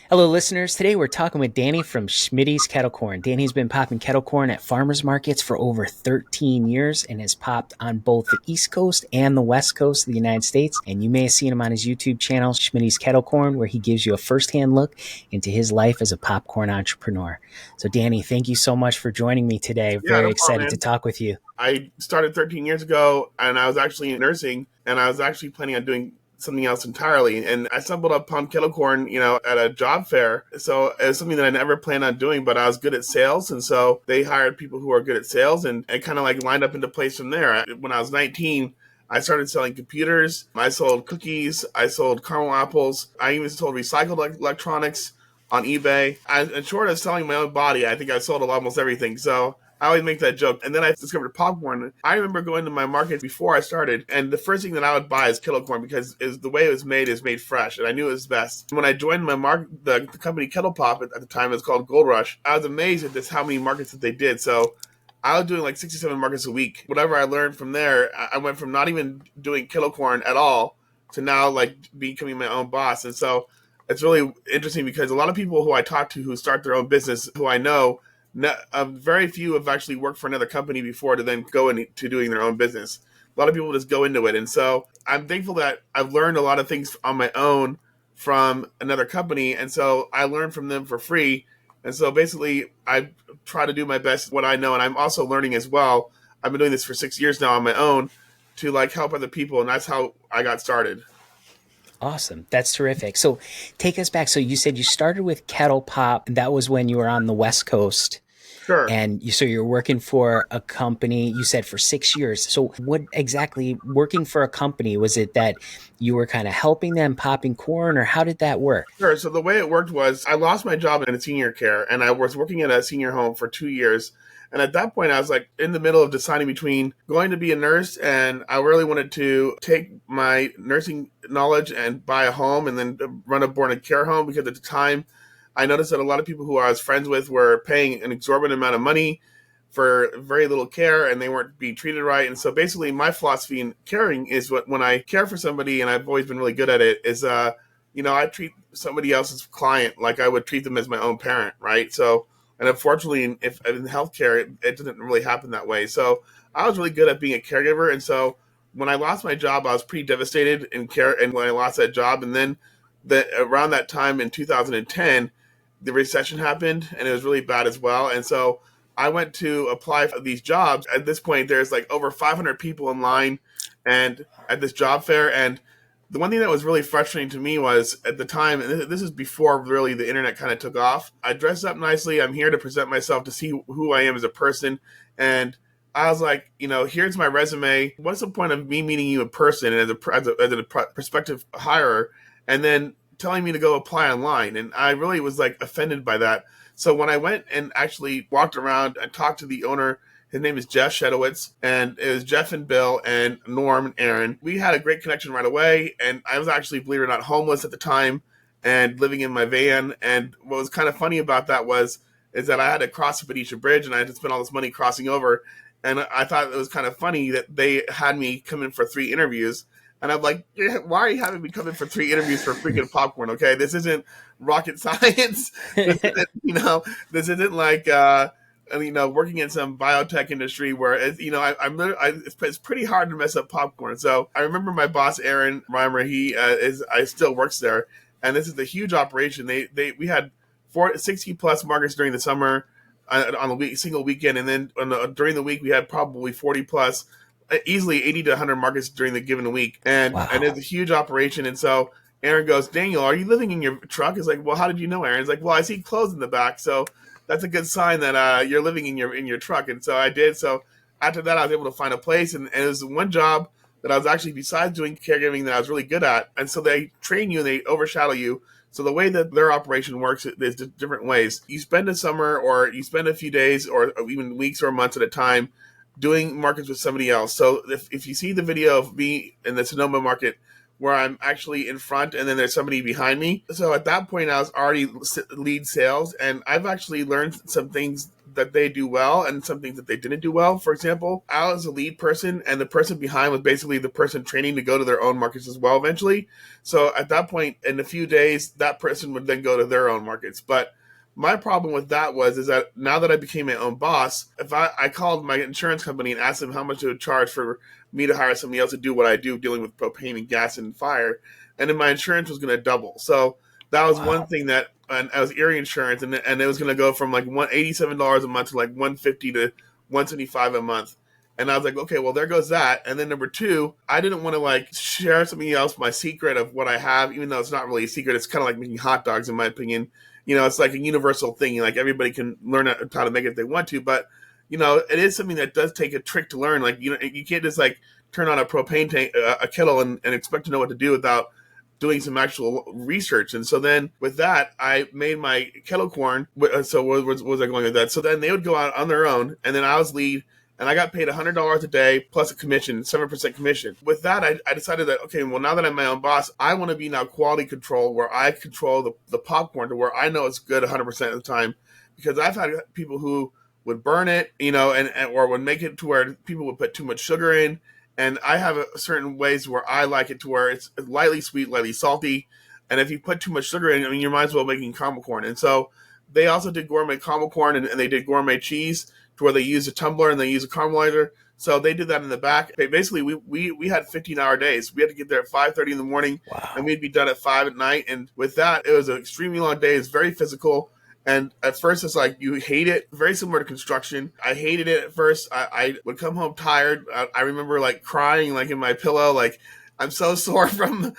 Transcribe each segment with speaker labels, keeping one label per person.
Speaker 1: Hello, listeners. Today we're talking with Danny from Schmidty's Kettlecorn. Danny's been popping Kettlecorn at farmers markets for over 13 years and has popped on both the East Coast and the West Coast of the United States. And you may have seen him on his YouTube channel, Schmidty's Kettlecorn, where he gives you a firsthand look into his life as a popcorn entrepreneur. So, Danny, thank you so much for joining me today.
Speaker 2: Yeah,
Speaker 1: Very
Speaker 2: no problem,
Speaker 1: excited to
Speaker 2: man.
Speaker 1: talk with you.
Speaker 2: I started 13 years ago, and I was actually in nursing, and I was actually planning on doing something else entirely. And I stumbled upon Kettlecorn, at a job fair. So it was something that I never planned on doing, but I was good at sales. And so they hired people who are good at sales, and it kind of like lined up into place from there. When I was 19, I started selling computers. I sold cookies. I sold caramel apples. I even sold recycled electronics on eBay. In short of selling my own body, I think I sold almost everything. So I always make that joke. And then I discovered popcorn. I remember going to my market before I started, and the first thing that I would buy is Kettlecorn because the way it was made is made fresh, and I knew it was best. When I joined my market, the company Kettle Pop at the time, it was called Gold Rush. I was amazed at this how many markets that they did. So I was doing like 67 markets a week. Whatever I learned from there, I went from not even doing Kettlecorn at all to now like becoming my own boss. And so it's really interesting because a lot of people who I talk to who start their own business, who I know, very few have actually worked for another company before to then go into doing their own business. A lot of people just go into it. And so I'm thankful that I've learned a lot of things on my own from another company. And so I learned from them for free. And so basically, I try to do my best what I know. And I'm also learning as well. I've been doing this for 6 years now on my own to like help other people. And that's how I got started.
Speaker 1: Awesome. That's terrific. So take us back. So you said you started with Kettle Pop. That was when you were on the West Coast.
Speaker 2: Sure.
Speaker 1: And you're working for a company, you said for 6 years. So what exactly working for a company, was it that you were kind of helping them popping corn, or how did that work?
Speaker 2: Sure. So the way it worked was I lost my job in senior care, and I was working at a senior home for 2 years. And at that point, I was like in the middle of deciding between going to be a nurse, and I really wanted to take my nursing knowledge and buy a home and then run a born and care home, because at the time I noticed that a lot of people who I was friends with were paying an exorbitant amount of money for very little care, and they weren't being treated right. And so basically my philosophy in caring is when I care for somebody, and I've always been really good at it, is I treat somebody else's client like I would treat them as my own parent, right? So, and unfortunately if in healthcare it doesn't really happen that way. So I was really good at being a caregiver. And so when I lost my job, I was pretty devastated in care, and when I lost that job, and then around that time in 2010, the recession happened, and it was really bad as well. And so I went to apply for these jobs. At this point, there's like over 500 people in line and at this job fair. And the one thing that was really frustrating to me was at the time, and this is before really the internet kind of took off, I dressed up nicely. I'm here to present myself to see who I am as a person. And I was like, here's my resume. What's the point of me meeting you in person and as a prospective hirer, and then telling me to go apply online? And I really was like offended by that. So when I went and actually walked around and talked to the owner, his name is Jeff Shedowitz, and it was Jeff and Bill and Norm and Aaron. We had a great connection right away, and I was actually, believe it or not, homeless at the time and living in my van. And what was kind of funny about that is that I had to cross the Benicia Bridge, and I had to spend all this money crossing over. And I thought it was kind of funny that they had me come in for 3 interviews. And I'm like, why are you having me come in for 3 interviews for freaking popcorn? Okay, this isn't rocket science. This isn't, this isn't like, working in some biotech industry where it's pretty hard to mess up popcorn. So I remember my boss Aaron Reimer. I still works there, and this is a huge operation. We had 60 plus markets during the summer on a single weekend, and then during the week we had probably 40 plus, easily 80 to 100 markets during the given week, and
Speaker 1: Wow.
Speaker 2: it's a huge operation. And so Aaron goes, Daniel, are you living in your truck? It's like, well, how did you know, Aaron? It's like, well, I see clothes in the back, so that's a good sign that you're living in your truck. And so I did. So after that, I was able to find a place, and it was one job that I was actually, besides doing caregiving, that I was really good at. And so they train you and they overshadow you. So the way that their operation works, there's different ways. You spend a summer, or you spend a few days, or even weeks or months at a time doing markets with somebody else. So if you see the video of me in the Sonoma market where I'm actually in front and then there's somebody behind me. So at that point, I was already lead sales, and I've actually learned some things that they do well and some things that they didn't do well. For example, I was a lead person, and the person behind was basically the person training to go to their own markets as well eventually. So at that point, in a few days, that person would then go to their own markets. But my problem with that is that now that I became my own boss, if I called my insurance company and asked them how much they would charge for me to hire somebody else to do what I do, dealing with propane and gas and fire, and then my insurance was going to double. So that was one
Speaker 1: Wow.
Speaker 2: thing that, and I was Erie Insurance, and it was going to go from like $187 a month to like 150 to 175 a month. And I was like, okay, well, there goes that. And then number two, I didn't want to like share something else, my secret of what I have, even though it's not really a secret. It's kind of like making hot dogs, in my opinion. It's like a universal thing. Like everybody can learn how to make it if they want to, but it is something that does take a trick to learn. Like, you can't just like turn on a propane tank, a kettle, and expect to know what to do without doing some actual research. And so then with that, I made my Kettlecorn. So what was I going with that? So then they would go out on their own, and then I was lead, and I got paid $100 a day plus a commission, 7% commission. With that, I decided that, okay, well, now that I'm my own boss, I want to be now quality control, where I control the popcorn to where I know it's good 100% of the time. Because I've had people who would burn it, and or would make it to where people would put too much sugar in. And I have certain ways where I like it to where it's lightly sweet, lightly salty. And if you put too much sugar in, I mean, you might as well be making caramel corn. And so they also did gourmet caramel corn, and they did gourmet cheese to where they use a tumbler and they use a caramelizer. So they did that in the back. Basically, we had 15-hour days. We had to get there at 5:30 in the morning, and
Speaker 1: Wow.
Speaker 2: we'd be done at 5 at night. And with that, it was an extremely long day. It's very physical. And at first, it's like you hate it. Very similar to construction. I hated it at first. I would come home tired. I remember like crying like in my pillow, like I'm so sore from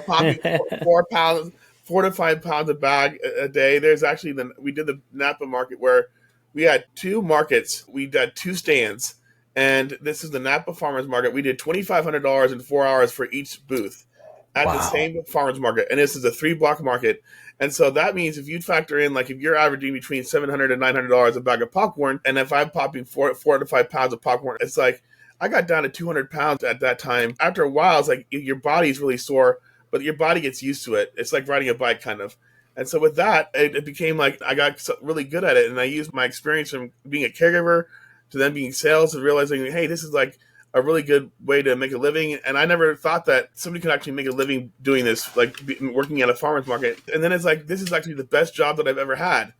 Speaker 2: popping 4 pounds, 4 to 5 pounds a bag a day. There's actually we did the Napa market where we had two markets. We had two stands, and this is the Napa Farmers Market. We did $2,500 in 4 hours for each booth at the
Speaker 1: Wow.
Speaker 2: same farmers market, and this is a 3 block market. And so that means if you factor in, like, if you're averaging between $700 and $900 a bag of popcorn, and if I'm popping 4 to 5 pounds of popcorn, it's like I got down to 200 pounds at that time. After a while, it's like your body's really sore, but your body gets used to it. It's like riding a bike, kind of. And so with that, it became like I got really good at it, and I used my experience from being a caregiver to then being sales and realizing, hey, this is like a really good way to make a living. And I never thought that somebody could actually make a living doing this, like working at a farmer's market. And then it's like, this is actually the best job that I've ever had,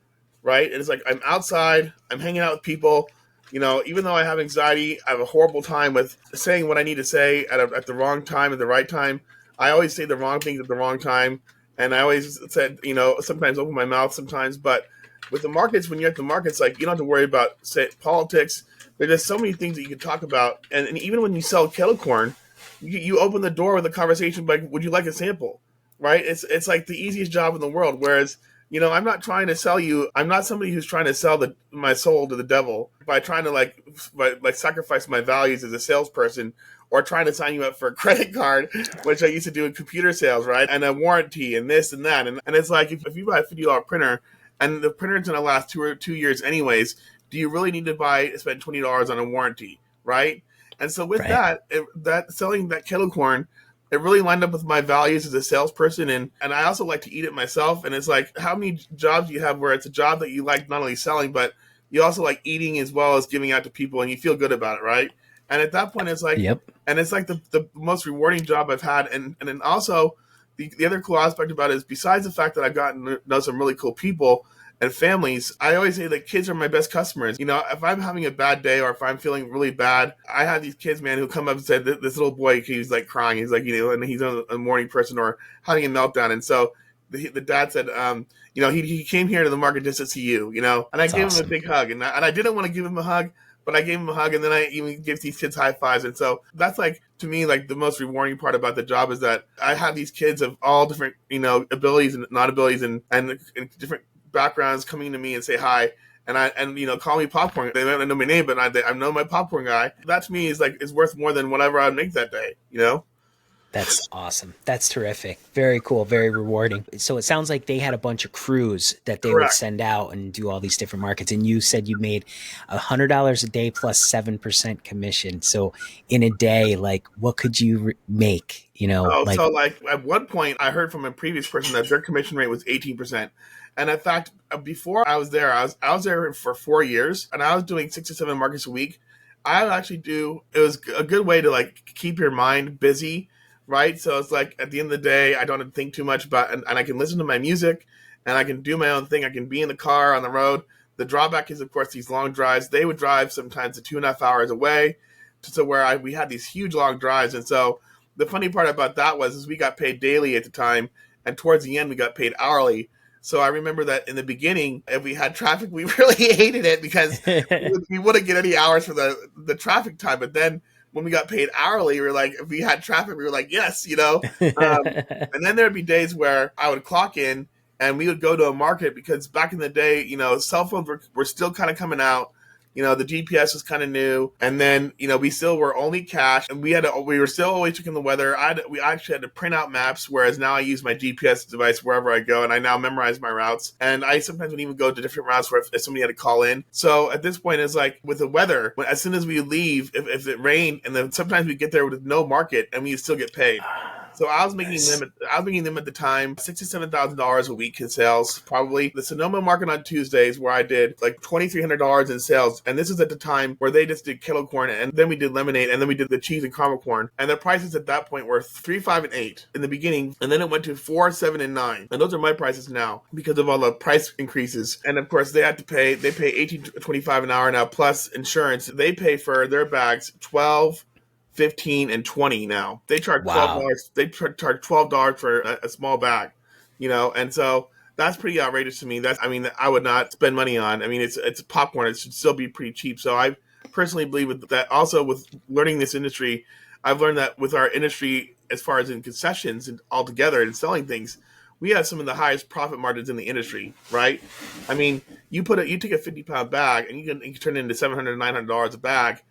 Speaker 2: right? And it's like, I'm outside, I'm hanging out with people. Even though I have anxiety, I have a horrible time with saying what I need to say at the wrong time, at the right time. I always say the wrong things at the wrong time. And I always said, sometimes open my mouth sometimes. But with the markets, when you're at the markets, like, you don't have to worry about, say, politics. There's just so many things that you can talk about. And even when you sell Kettlecorn, you open the door with a conversation like, would you like a sample? Right? It's like the easiest job in the world. Whereas, I'm not trying to sell you. I'm not somebody who's trying to sell my soul to the devil by trying to like sacrifice my values as a salesperson, or trying to sign you up for a credit card, which I used to do in computer sales, right? And a warranty and this and that. And it's like, if you buy a $50 printer and the printer's going to last 2 years anyways, do you really need to spend $20 on a warranty, right? And so with
Speaker 1: Right.
Speaker 2: that selling that kettle corn, it really lined up with my values as a salesperson, and I also like to eat it myself. And it's like, how many jobs do you have where it's a job that you like not only selling, but you also like eating as well as giving out to people, and you feel good about it, right? And at that point, it's like,
Speaker 1: Yep.
Speaker 2: and it's like the most rewarding job I've had. And then also the other cool aspect about it is, besides the fact that I've gotten to know some really cool people and families, I always say that kids are my best customers. If I'm having a bad day or if I'm feeling really bad, I have these kids, man, who come up and say, this little boy, he's like crying. He's like, and he's a morning person or having a meltdown. And so the dad said, he came here to the market just to see you, and I
Speaker 1: That's
Speaker 2: gave him a
Speaker 1: awesome.
Speaker 2: big hug. And I didn't want to give him a hug, but I gave him a hug, and then I even give these kids high fives. And so that's like, to me, like the most rewarding part about the job is that I have these kids of all different, abilities and not abilities, and different backgrounds coming to me and say hi. And call me popcorn. They don't know my name, but I know my popcorn guy. That to me is worth more than whatever I make that day.
Speaker 1: That's awesome. That's terrific. Very cool. Very rewarding. So it sounds like they had a bunch of crews that they would
Speaker 2: Correct.
Speaker 1: send out and do all these different markets. And you said you made $100 a day plus 7% commission. So in a day, like what could you make? You know,
Speaker 2: Oh,
Speaker 1: like
Speaker 2: so like at one point, I heard from a previous person that their commission rate was 18%. And in fact, before I was there, I was there for 4 years, and I was doing 6 to 7 markets a week. I would actually do. It was a good way to like keep your mind busy, right? So it's like at the end of the day, I don't have to think too much about, and I can listen to my music, and I can do my own thing. I can be in the car on the road. The drawback is, of course, these long drives. They would drive sometimes to 2.5 hours away, to where we had these huge long drives, and so the funny part about that was is we got paid daily at the time, and towards the end we got paid hourly. So I remember that in the beginning, if we had traffic, we really hated it because we wouldn't get any hours for the traffic time. But then when we got paid hourly, we were like, if we had traffic, we were like, yes, you know. And then there'd be days where I would clock in and we would go to a market because back in the day, you know, cell phones were still kind of coming out. You know, the GPS was kind of new, and then you know we still were only cash, and we were still always checking the weather. We actually had to print out maps, whereas now I use my GPS device wherever I go, and I now memorize my routes. And I sometimes would even go to different routes where if somebody had to call in. So at this point, it's like with the weather, as soon as we leave, if it rained, and then sometimes we get there with no market, and we still get paid. So I was making
Speaker 1: Nice.
Speaker 2: them. I was making them at the time $67,000 a week in sales, probably. The Sonoma market on Tuesdays, where I did like $2,300 in sales, and this is at the time where they just did Kettlecorn, and then we did lemonade, and then we did the cheese and caramel corn. And the prices at that point were 3, 5, and 8 in the beginning, and then it went to 4, 7, and 9. And those are my prices now because of all the price increases. And of course, they had to pay. They pay 18 to 25 an hour now plus insurance. They pay for their bags 12, 15, and 20 now. They charge
Speaker 1: Wow.
Speaker 2: $12. They charge $12 for a small bag, you know, and so that's pretty outrageous to me. That's, I mean, I would not spend money on. I mean, it's popcorn. It should still be pretty cheap. So I personally believe with that. Also, with learning this industry, I've learned that with our industry, as far as in concessions and altogether and selling things, we have some of the highest profit margins in the industry, right? I mean, you take a 50-pound bag and you can turn it into $700, $900 a bag.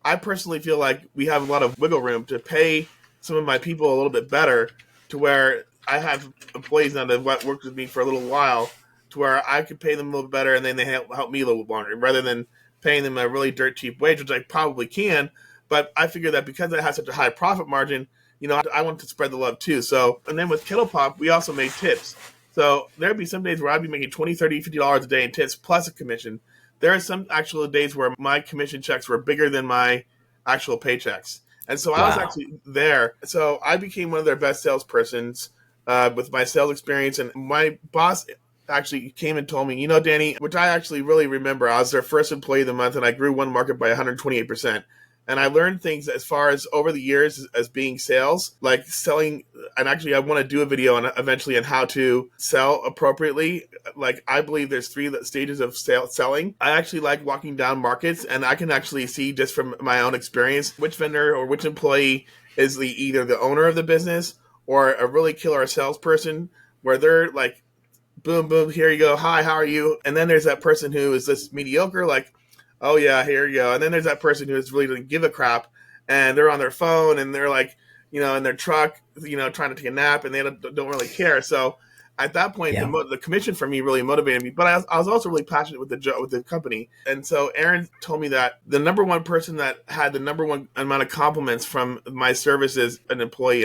Speaker 2: I personally feel like we have a lot of wiggle room to pay some of my people a little bit better, to where I have employees now that have worked with me for a little while, to where I could pay them a little better and then they help me a little longer rather than paying them a really dirt cheap wage, which I probably can. But I figure that because I have such a high profit margin, you know, I want to spread the love too. So, and then with Kettle Pop, we also made tips. So there'd be some days where I'd be making 20, 30, $50 a day in tips plus a commission. There are some actual days where my commission checks were bigger than my actual paychecks. And so I was
Speaker 1: Wow.
Speaker 2: actually there. So I became one of their best salespersons with my sales experience. And my boss actually came and told me, you know, Danny, which I actually really remember, I was their first employee of the month and I grew one market by 128%. And I learned things as far as over the years as being sales, like selling. And actually, I want to do a video on eventually on how to sell appropriately. Like, I believe there's 3 stages of selling. I actually like walking down markets, and I can actually see just from my own experience which vendor or which employee is either the owner of the business or a really killer salesperson, where they're like, boom, boom, here you go. Hi, how are you? And then there's that person who is this mediocre, like, oh yeah, here you go. And then there's that person who is really doesn't give a crap, and they're on their phone and they're like, you know, in their truck, you know, trying to take a nap, and they don't really care. So at that point,
Speaker 1: Yeah.
Speaker 2: the commission for me really motivated me. But I was also really passionate with the company, and so Aaron told me that the number one person that had the number one amount of compliments from my service is an employee,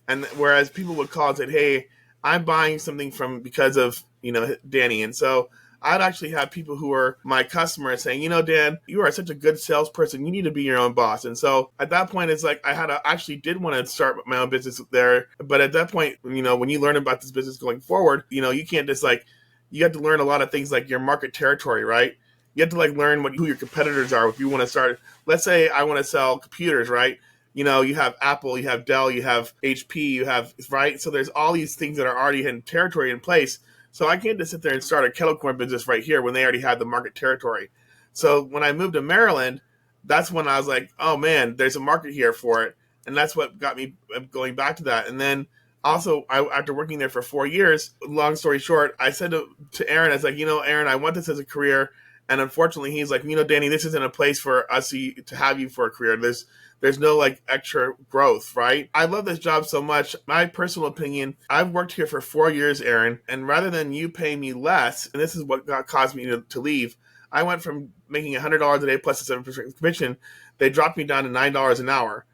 Speaker 2: and whereas people would call and say, hey, I'm buying something from because of, you know, Danny. And so I'd actually have people who are my customers saying, you know, Dan, you are such a good salesperson. You need to be your own boss. And so at that point, it's like actually did want to start my own business there. But at that point, you know, when you learn about this business going forward, you know, you can't just like, you have to learn a lot of things like your market territory, right? You have to like learn who your competitors are. If you want to start, let's say I want to sell computers, right? You know, you have Apple, you have Dell, you have HP, you have, right? So there's all these things that are already in territory in place. So I can't just sit there and start a Kettlecorn business right here when they already had the market territory. So when I moved to Maryland, that's when I was like, oh man, there's a market here for it. And that's what got me going back to that. And then also, after working there for 4 years, long story short, I said to Aaron, I was like, you know, Aaron, I want this as a career. And unfortunately, he's like, Danny, this isn't a place for us to have you for a career. There's no like extra growth, right? I love this job so much. My personal opinion, I've worked here for 4 years, Aaron, and rather than you pay me less, and this is what caused me to leave, I went from making $100 a day plus a 7% commission. They dropped me down to $9 an hour.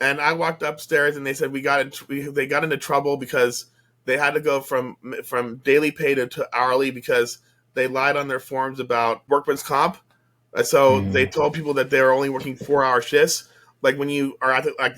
Speaker 2: And I walked upstairs, and they said they got into trouble because they had to go from daily pay to hourly because they lied on their forms about workman's comp. So they
Speaker 1: Mm,
Speaker 2: told people that they were only working 4 hour shifts, like when you are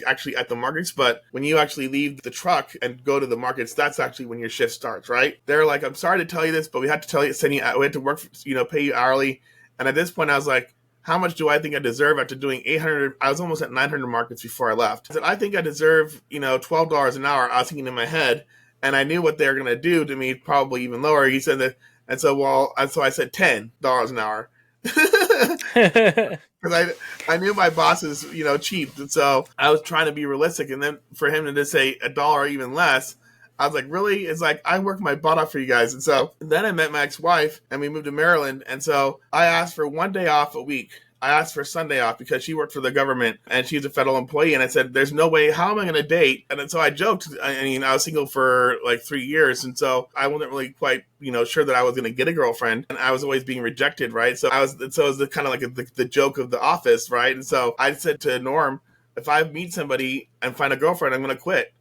Speaker 2: actually at the markets. But when you actually leave the truck and go to the markets, that's actually when your shift starts, right? They're like, I'm sorry to tell you this, but we had to we had to work, pay you hourly. And at this point, I was like, how much do I think I deserve after doing 800? I was almost at 900 markets before I left. I said, I think I deserve, $12 an hour. I was thinking in my head, and I knew what they were going to do to me, probably even lower. He said that, and so I said $10 an hour. Because I knew my boss is cheap, and so I was trying to be realistic. And then for him to just say $1 or even less, I was like, really? It's like I work my butt off for you guys. And so then I met my ex-wife, and we moved to Maryland. And so I asked for one day off a week. I asked for Sunday off because she worked for the government and she's a federal employee. And I said, there's no way, how am I going to date? And then so I joked. I mean, I was single for like 3 years. And so I wasn't really quite, sure that I was going to get a girlfriend. And I was always being rejected, right? So it was the kind of like the joke of the office, right? And so I said to Norm, if I meet somebody and find a girlfriend, I'm going to quit.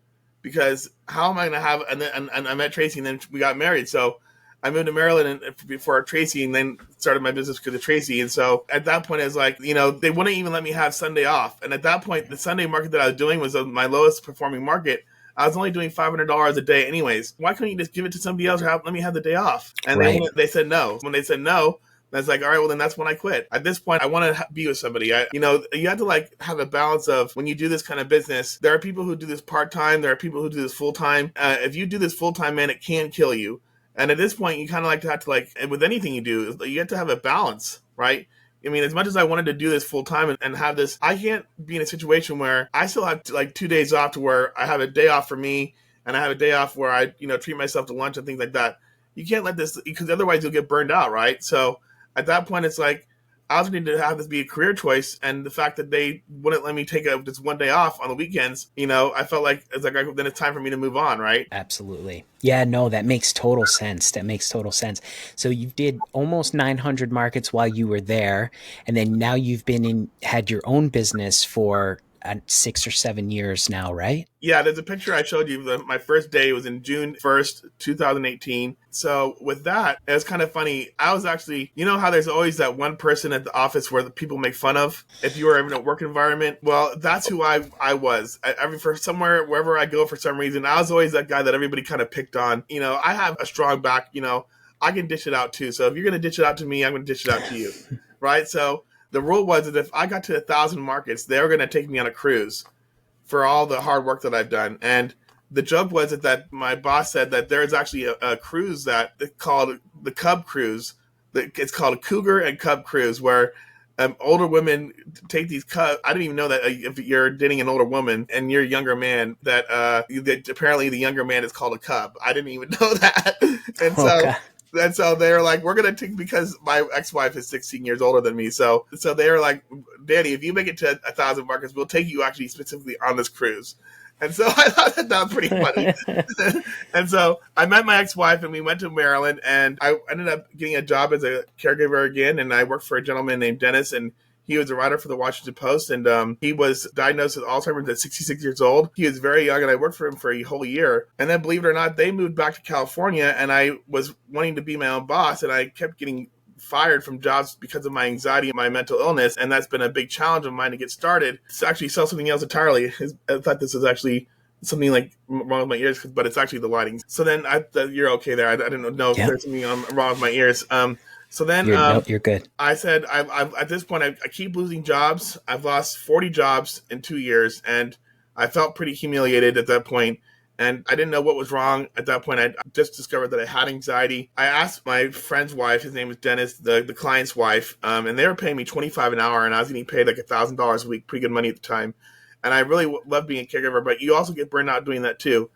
Speaker 2: Because how am I going to have, and I met Tracy and then we got married. So I moved to Maryland before Tracy and then started my business because of Tracy. And so at that point, it was like, they wouldn't even let me have Sunday off. And at that point, the Sunday market that I was doing was my lowest performing market. I was only doing $500 a day anyways. Why couldn't you just give it to somebody else or let me have the day off? And
Speaker 1: right.
Speaker 2: they said no. When they said no, that's like, all right, well, then that's when I quit. At this point, I want to be with somebody. You have to like have a balance of when you do this kind of business. There are people who do this part-time. There are people who do this full-time. If you do this full-time, man, it can kill you. And at this point, you kind of have to and with anything you do, you have to have a balance, right? I mean, as much as I wanted to do this full time and have this, I can't be in a situation where I still have 2 days off to where I have a day off for me and I have a day off where I, treat myself to lunch and things like that. You can't let this, because otherwise you'll get burned out, right? So at that point, it's like, I also need to have this be a career choice, and the fact that they wouldn't let me take just one day off on the weekends, I felt like then it's time for me to move on, right?
Speaker 1: Absolutely. Yeah, no, that makes total sense. That makes total sense. So you did almost 900 markets while you were there, and then now you've had your own business for 6 or 7 years now, right?
Speaker 2: Yeah, there's a picture I showed you. My first day was in June 1st, 2018. So with that, it was kind of funny. I was actually, how there's always that one person at the office where the people make fun of if you were in a work environment? Well, that's who I was. Wherever I go for some reason, I was always that guy that everybody kind of picked on. I have a strong back, I can dish it out too. So if you're going to dish it out to me, I'm going to dish it out to you. Right? So the rule was that if I got to 1,000 markets, they were going to take me on a cruise for all the hard work that I've done. And the joke was that my boss said that there's actually a cruise that called the Cub Cruise. It's called a Cougar and Cub Cruise, where older women take these cubs. I didn't even know that if you're dating an older woman and you're a younger man, that apparently the younger man is called a cub. I didn't even know that. And so
Speaker 1: Okay.
Speaker 2: and so they were like, we're going to take, because my ex-wife is 16 years older than me. So they were like, Danny, if you make it to 1,000 markets, we'll take you actually specifically on this cruise. And so I thought that was pretty funny. And so I met my ex-wife and we went to Maryland, and I ended up getting a job as a caregiver again. And I worked for a gentleman named Dennis, and he was a writer for the Washington Post, and he was diagnosed with Alzheimer's at 66 years old. He was very young, and I worked for him for a whole year. And then, believe it or not, they moved back to California, and I was wanting to be my own boss, and I kept getting fired from jobs because of my anxiety and my mental illness, and that's been a big challenge of mine to get started. To actually sell something else entirely. I thought this was actually something like wrong with my ears, but it's actually the lighting. So then you're okay there. I didn't know if
Speaker 1: Yep.
Speaker 2: there's something wrong with my ears. So then
Speaker 1: You're good.
Speaker 2: I said, I've at this point, I keep losing jobs. I've lost 40 jobs in 2 years, and I felt pretty humiliated at that point. And I didn't know what was wrong at that point. I just discovered that I had anxiety. I asked my friend's wife, his name was Dennis, the client's wife, and they were paying me $25 an hour, and I was getting paid like $1,000 a week, pretty good money at the time. And I really love being a caregiver, but you also get burned out doing that too.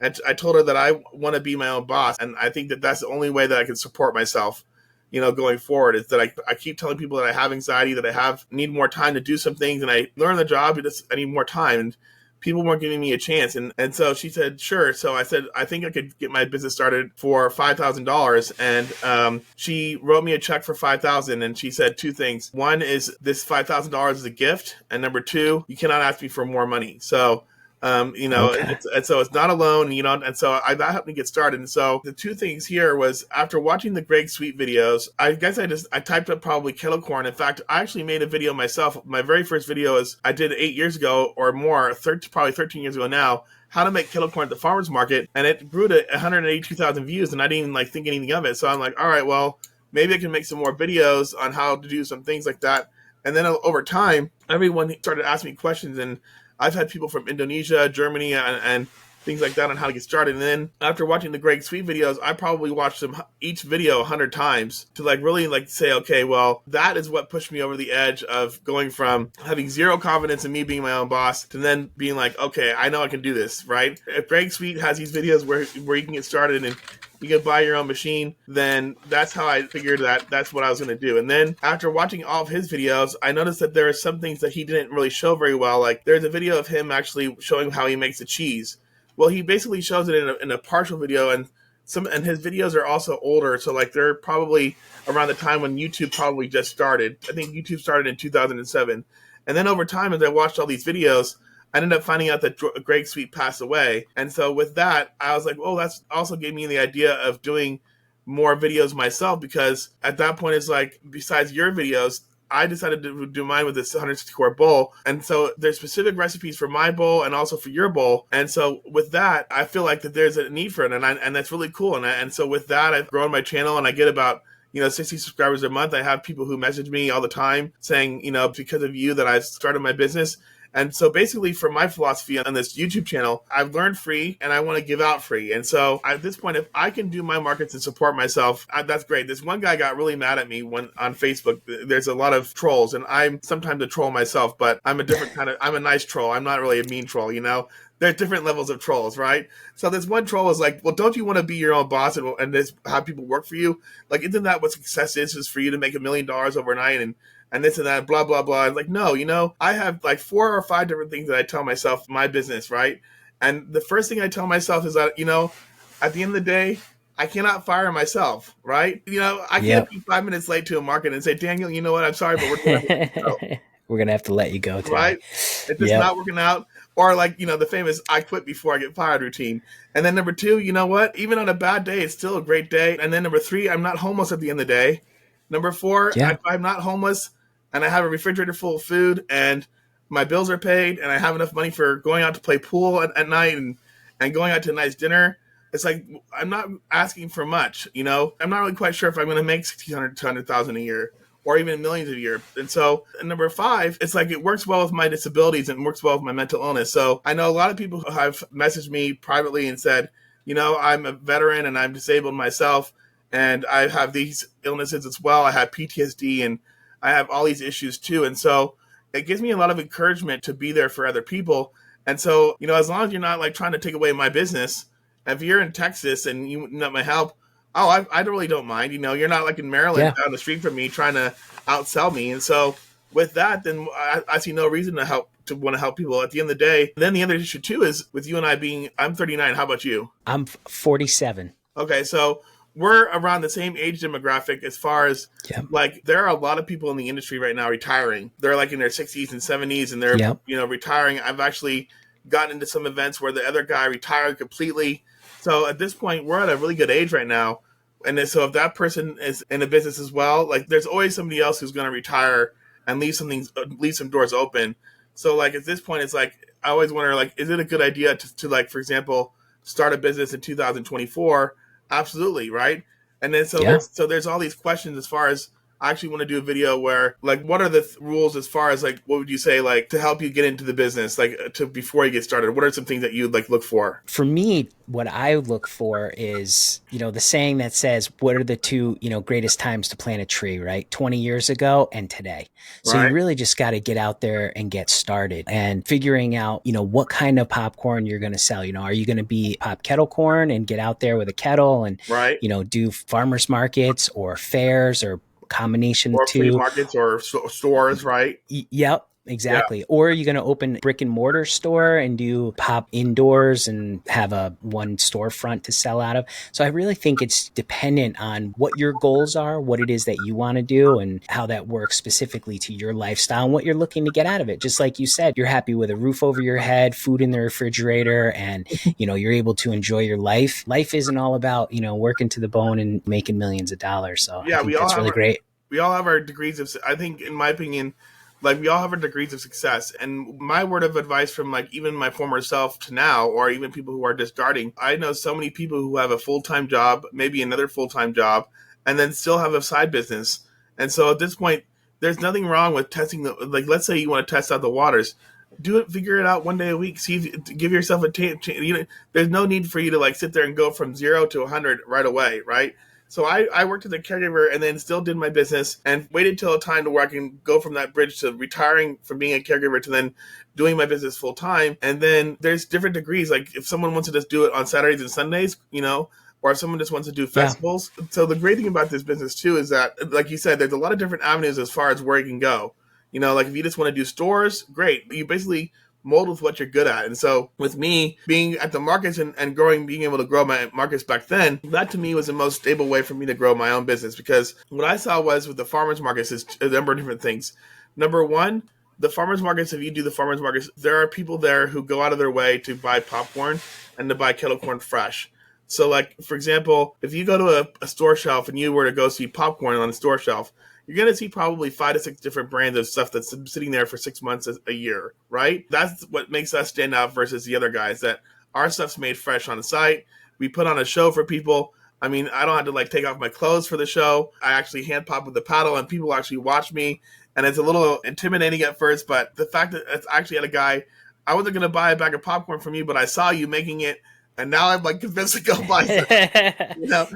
Speaker 2: And I told her that I want to be my own boss, and I think that that's the only way that I can support myself. going forward, is that I keep telling people that I have anxiety, that need more time to do some things, and I learn the job, I need more time. And people weren't giving me a chance. And so she said, sure. So I said, I think I could get my business started for $5,000. And she wrote me a check for $5,000. And she said two things. One is, this $5,000 is a gift. And number two, you cannot ask me for more money. So
Speaker 1: Okay.
Speaker 2: and so it's not a loan, and so that helped me get started. And so the two things here was, after watching the Greg Sweet videos, I guess I typed up probably Kettlecorn. In fact, I actually made a video myself. My very first video is I did 8 years ago or more, probably 13 years ago now, how to make Kettlecorn at the farmer's market. And it grew to 182,000 views, and I didn't even think anything of it. So I'm like, all right, well, maybe I can make some more videos on how to do some things like that. And then over time, everyone started asking me questions, and I've had people from Indonesia, Germany, and things like that on how to get started. And then after watching the Greg Sweet videos, I probably watched each video 100 times to really say, okay, well, that is what pushed me over the edge of going from having zero confidence in me being my own boss to then being like, okay, I know I can do this, right? If Greg Sweet has these videos where you can get started and you can buy your own machine, then that's how I figured that's what I was going to do. And then after watching all of his videos, I noticed that there are some things that he didn't really show very well. Like, there's a video of him actually showing how he makes the cheese. Well, he basically shows it in a partial video, and his videos are also older. So they're probably around the time when YouTube probably just started. I think YouTube started in 2007. And then over time, as I watched all these videos, I ended up finding out that Greg Sweet passed away. And so with that, I was like, oh, that's also gave me the idea of doing more videos myself, because at that point, it's like, besides your videos, I decided to do mine with this 160 quart bowl. And so there's specific recipes for my bowl and also for your bowl. And so with that, I feel like that there's a need for it. And that's really cool. And so with that, I've grown my channel, and I get about 60 subscribers a month. I have people who message me all the time saying, because of you that I've started my business. And so basically, for my philosophy on this YouTube channel, I've learned free and I want to give out free. And so at this point, if I can do my markets and support myself, that's great. This one guy got really mad at me on Facebook. There's a lot of trolls, and I'm sometimes a troll myself, but I'm I'm a nice troll. I'm not really a mean troll, There's different levels of trolls, right? So this one troll was like, well, don't you want to be your own boss and just have people work for you? Like, isn't that what success is for you to make $1 million overnight and this and that, blah, blah, blah. I'm like, no, I have 4 or 5 different things that I tell myself, my business, right? And the first thing I tell myself is that, at the end of the day, I cannot fire myself, right? I can't be 5 minutes late to a market and say, Daniel, you know what? I'm sorry, but we're going to go.
Speaker 1: We're going to have to let you go today.
Speaker 2: Right? It's just not working out. Or the famous I quit before I get fired routine. And then number 2, you know what? Even on a bad day, it's still a great day. And then number 3, I'm not homeless at the end of the day. Number 4, I'm not homeless, and I have a refrigerator full of food, and my bills are paid, and I have enough money for going out to play pool at night and going out to a nice dinner. It's like, I'm not asking for much, I'm not really quite sure if I'm going to make $1,600 to $100,000 a year or even millions a year. And so number 5, it's like, it works well with my disabilities and works well with my mental illness. So I know a lot of people who have messaged me privately and said, I'm a veteran and I'm disabled myself, and I have these illnesses as well. I have PTSD and I have all these issues too. And so it gives me a lot of encouragement to be there for other people. And so, as long as you're not trying to take away my business, if you're in Texas and you need my help, I really don't mind. You're not in Maryland down the street from me trying to outsell me. And so with that, then I see no reason to want to help people at the end of the day. And then the other issue too is with you and I'm 39. How about you?
Speaker 1: I'm 47.
Speaker 2: Okay. So we're around the same age demographic as far as there are a lot of people in the industry right now retiring. They're in their 60s and 70s, and they're retiring. I've actually gotten into some events where the other guy retired completely. So at this point, we're at a really good age right now. And so if that person is in a business as well, there's always somebody else who's going to retire and leave some doors open. So at this point, it's I always wonder, is it a good idea to for example, start a business in 2024? Absolutely, right? And then so there's all these questions as far as I actually want to do a video where, like, what are the rules as far as, like, what would you say, like, to help you get into the business, like, to before you get started? What are some things that you'd, like, look for?
Speaker 1: For me, what I look for is, the saying that says, what are the two, greatest times to plant a tree, right? 20 years ago and today. So you
Speaker 2: Right?
Speaker 1: really just got to get out there and get started and figuring out, what kind of popcorn you're going to sell. Are you going to be pop Kettlecorn and get out there with a kettle and,
Speaker 2: Right?
Speaker 1: do farmers markets or fairs or combination of
Speaker 2: Or flea
Speaker 1: two?
Speaker 2: markets or stores, right?
Speaker 1: Yep,
Speaker 2: Yeah.
Speaker 1: exactly. Or are you going to open brick and mortar store and do pop indoors and have a one storefront to sell out of? So I really think it's dependent on what your goals are, what it is that you want to do, and how that works specifically to your lifestyle and what you're looking to get out of it. Just like you said, you're happy with a roof over your head, food in the refrigerator, and you're able to enjoy your life. Life isn't all about working to the bone and making millions of dollars. So I
Speaker 2: Yeah,
Speaker 1: think that's really great.
Speaker 2: we all have our degrees of, I think, in my opinion, like, we all have our degrees of success. And my word of advice from, like, even my former self to now, or even people who are just starting, I know so many people who have a full-time job, maybe another full-time job, and then still have a side business. And so at this point, there's nothing wrong with testing the, like, let's say you want to test out the waters, do it, figure it out one day a week. See, if, give yourself a there's no need for you to, like, sit there and go from 0 to 100 right away, right? So I worked as a caregiver and then still did my business and waited till a time to where I can go from that bridge to retiring from being a caregiver to then doing my business full time. And then there's different degrees. Like, if someone wants to just do it on Saturdays and Sundays, or if someone just wants to do
Speaker 1: Yeah.
Speaker 2: festivals. So the great thing about this business too is that, like you said, there's a lot of different avenues as far as where you can go. Like, if you just want to do stores, great. You basically mold with what you're good at. And so with me being at the markets and growing, being able to grow my markets back then, that to me was the most stable way for me to grow my own business. Because what I saw was with the farmers markets is a number of different things. Number one, the farmers markets, if you do the farmers markets, there are people there who go out of their way to buy popcorn and to buy Kettlecorn fresh. So, like, for example, if you go to a store shelf and you were to go see popcorn on a store shelf, you're going to see probably 5 to 6 different brands of stuff that's sitting there for 6 months a year, right? That's what makes us stand out versus the other guys, that our stuff's made fresh on the site. We put on a show for people. I mean, I don't have to, like, take off my clothes for the show. I actually hand pop with the paddle and people actually watch me. And it's a little intimidating at first, but the fact that it's actually at a guy, I wasn't going to buy a bag of popcorn from you, but I saw you making it. And now I'm, like, convinced to go buy some.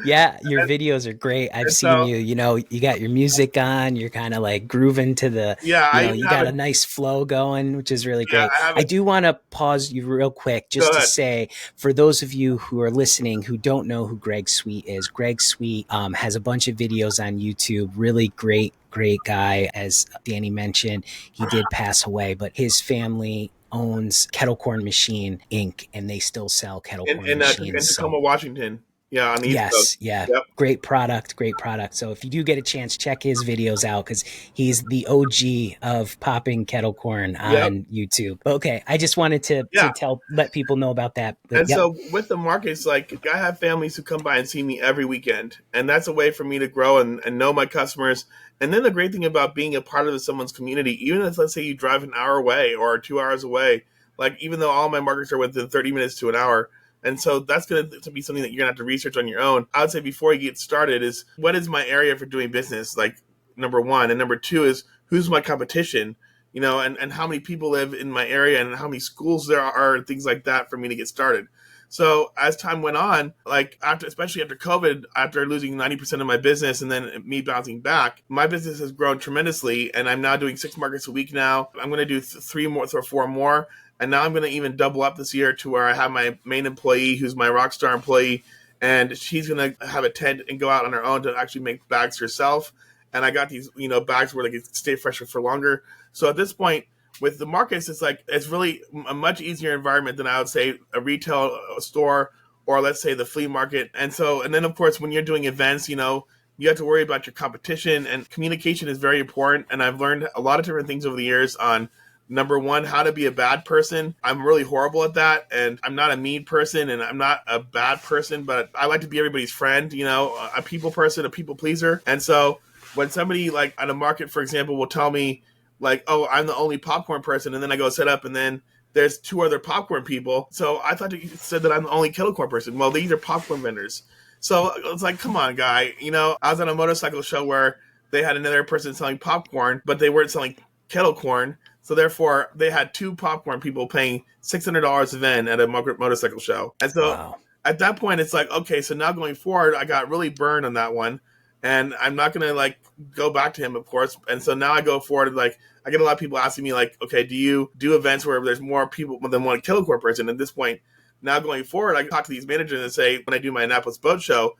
Speaker 1: Yeah, your videos are great. I've
Speaker 2: And
Speaker 1: seen
Speaker 2: so,
Speaker 1: you, you got your music on, you're kind of like grooving to the,
Speaker 2: yeah, I even
Speaker 1: you
Speaker 2: have
Speaker 1: got
Speaker 2: a,
Speaker 1: a nice flow going, which is really
Speaker 2: yeah,
Speaker 1: great.
Speaker 2: I have
Speaker 1: I
Speaker 2: a,
Speaker 1: do want to pause you real quick
Speaker 2: go
Speaker 1: just to
Speaker 2: ahead.
Speaker 1: say, for those of you who are listening who don't know who Greg Sweet is, Greg Sweet has a bunch of videos on YouTube, really great guy. As Danny mentioned, he did pass away, but his family owns Kettlecorn Machine Inc. and they still sell Kettlecorn
Speaker 2: In
Speaker 1: machines. So
Speaker 2: Tacoma, Washington. Yeah, on the East Coast.
Speaker 1: yes, yeah.
Speaker 2: Yep.
Speaker 1: Great product, great product. So if you do get a chance, check his videos out because he's the OG of popping Kettlecorn
Speaker 2: Yep.
Speaker 1: on YouTube. Okay, I just wanted to
Speaker 2: Yeah.
Speaker 1: let people know about that. But
Speaker 2: And
Speaker 1: yep,
Speaker 2: so with the markets, like, I have families who come by and see me every weekend. And that's a way for me to grow and know my customers. And then the great thing about being a part of someone's community, even if, let's say, you drive an hour away or 2 hours away, like, even though all my markets are within 30 minutes to an hour, and so that's going to be something that you're going to have to research on your own. I would say before you get started is, what is my area for doing business? Like, number one. And number two is, who's my competition? And how many people live in my area and how many schools there are, and things like that for me to get started. So as time went on, like, especially after COVID, after losing 90% of my business and then me bouncing back, my business has grown tremendously. And I'm now doing 6 markets a week now. I'm going to do 3 more or 4 more. And now I'm going to even double up this year to where I have my main employee, who's my rock star employee, and she's going to have a tent and go out on her own to actually make bags herself. And I got these, bags where they can stay fresher for longer. So at this point, with the markets, it's really a much easier environment than I would say a retail store, or let's say the flea market. And then of course, when you're doing events, you have to worry about your competition, and communication is very important. And I've learned a lot of different things over the years on, number one, how to be a bad person. I'm really horrible at that, and I'm not a mean person, and I'm not a bad person, but I like to be everybody's friend, a people person, a people pleaser. And so when somebody, like, at a market, for example, will tell me, like, oh, I'm the only popcorn person, and then I go set up, and then there's 2 other popcorn people. So I thought you said that I'm the only Kettlecorn person. Well, these are popcorn vendors. So it's like, come on, guy. I was at a motorcycle show where they had another person selling popcorn, but they weren't selling Kettlecorn. So therefore, they had two popcorn people paying $600 a event at a motorcycle show. And so
Speaker 1: Wow.
Speaker 2: at that point, it's like, okay, so now going forward, I got really burned on that one, and I'm not gonna like go back to him, of course. And so now I go forward, like I get a lot of people asking me, like, okay, do you do events where there's more people than one Kettlecorn person? At this point, now going forward, I talk to these managers and say, when I do my Annapolis boat show,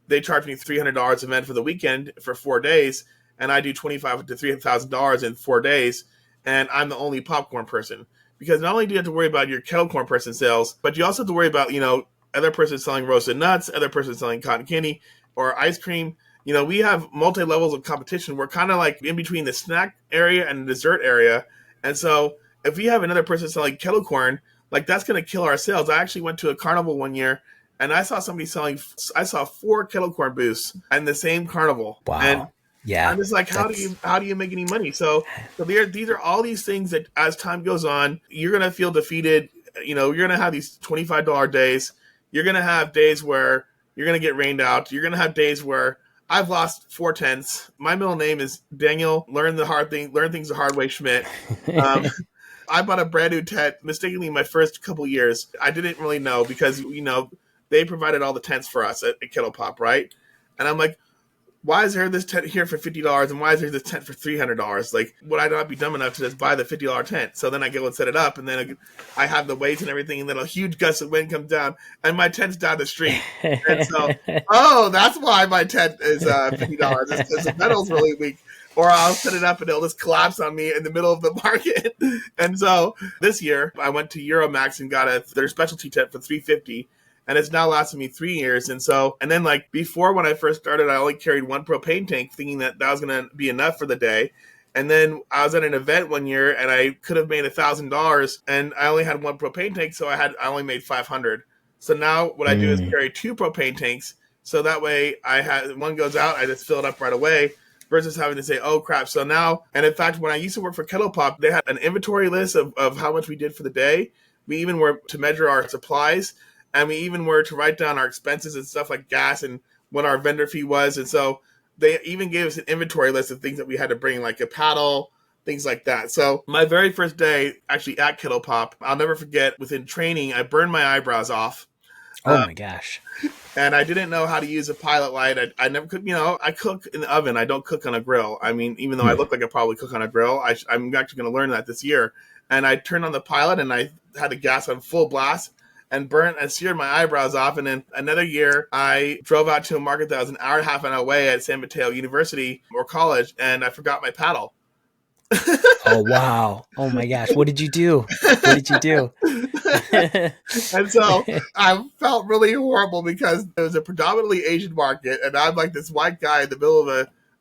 Speaker 2: they charge me $300 event for the weekend for 4 days, and I do $2,500 to $3,000 in 4 days, and I'm the only popcorn person. Because not only do you have to worry about your Kettlecorn person sales, but you also have to worry about, other person selling roasted nuts, other person selling cotton candy or ice cream. We have multi levels of competition. We're kind of like in between the snack area and the dessert area. And so if we have another person selling Kettlecorn, like that's going to kill our sales. I actually went to a carnival one year and I saw I saw 4 Kettlecorn booths in the same carnival.
Speaker 1: Wow.
Speaker 2: And
Speaker 1: yeah.
Speaker 2: I'm just like, how do you make any money? So these are all these things that as time goes on, you're going to feel defeated. You're going to have these $25 days. You're going to have days where you're going to get rained out. You're going to have days where I've lost 4 tenths. My middle name is Daniel. Learn things the hard way, Schmidt. I bought a brand new tent mistakenly my first couple years. I didn't really know because, they provided all the tents for us at Kettle Pop, right? And I'm like, why is there this tent here for $50 and why is there this tent for $300? Like, would I not be dumb enough to just buy the $50 tent? So then I go and set it up, and then I have the weights and everything, and then a huge gust of wind comes down, and my tent's down the street. And so, that's why my tent is $50. It's because the metal's really weak. Or I'll set it up and it'll just collapse on me in the middle of the market. And so this year, I went to Euromax and got their specialty tent for $350. And it's now lasted me 3 years. And then like before when I first started, I only carried 1 propane tank thinking that was going to be enough for the day. And then I was at an event one year and I could have made $1,000 and I only had 1 propane tank. So I only made $500. So now what I do is carry 2 propane tanks. So that way one goes out, I just fill it up right away versus having to say, oh crap. So now, and in fact, when I used to work for Kettle Pop, they had an inventory list of how much we did for the day. We even were to measure our supplies. And we even were to write down our expenses and stuff like gas and what our vendor fee was. And so they even gave us an inventory list of things that we had to bring, like a paddle, things like that. So my very first day actually at Kettle Pop, I'll never forget, within training, I burned my eyebrows off.
Speaker 1: Oh my gosh.
Speaker 2: And I didn't know how to use a pilot light. I never could, I cook in the oven. I don't cook on a grill. I mean, even though I look like I probably cook on a grill, I'm actually going to learn that this year. And I turned on the pilot and I had the gas on full blast. And burnt and seared my eyebrows off. And then another year, I drove out to a market that was an hour and a half away at San Mateo University or college, and I forgot my paddle.
Speaker 1: Oh, wow. Oh, my gosh. What did you do? And
Speaker 2: so I felt really horrible because it was a predominantly Asian market, and I'm like this white guy in the middle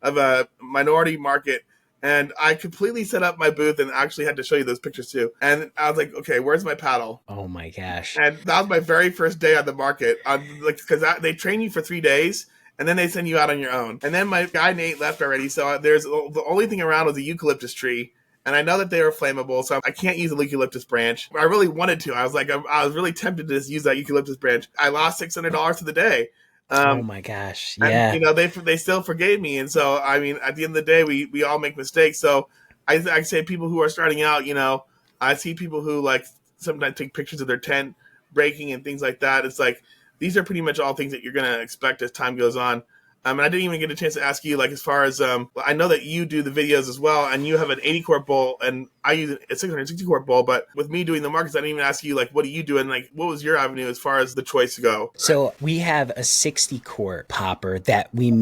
Speaker 2: of a minority market. And I completely set up my booth and actually had to show you those pictures too. And I was like, okay, where's my paddle?
Speaker 1: Oh my gosh.
Speaker 2: And that was my very first day on the market. Because they train you for 3 days and then they send you out on your own. And then my guy Nate left already. So the only thing around was a eucalyptus tree. And I know that they are flammable, so I can't use a eucalyptus branch. I really wanted to. I was like, I was really tempted to just use that eucalyptus branch. I lost $600 for the day.
Speaker 1: Oh my gosh. Yeah.
Speaker 2: And, they still forgave me. And so, I mean, at the end of the day, we all make mistakes. So I say people who are starting out, I see people who like sometimes take pictures of their tent breaking and things like that. It's like, these are pretty much all things that you're going to expect as time goes on. And I didn't even get a chance to ask you, like, as far as, I know that you do the videos as well, and you have an 80-quart bowl, and I use a 660-quart bowl, but with me doing the markets, I didn't even ask you, like, what do you do, and, like, what was your avenue as far as the choice go?
Speaker 1: So we have a 60-quart popper that we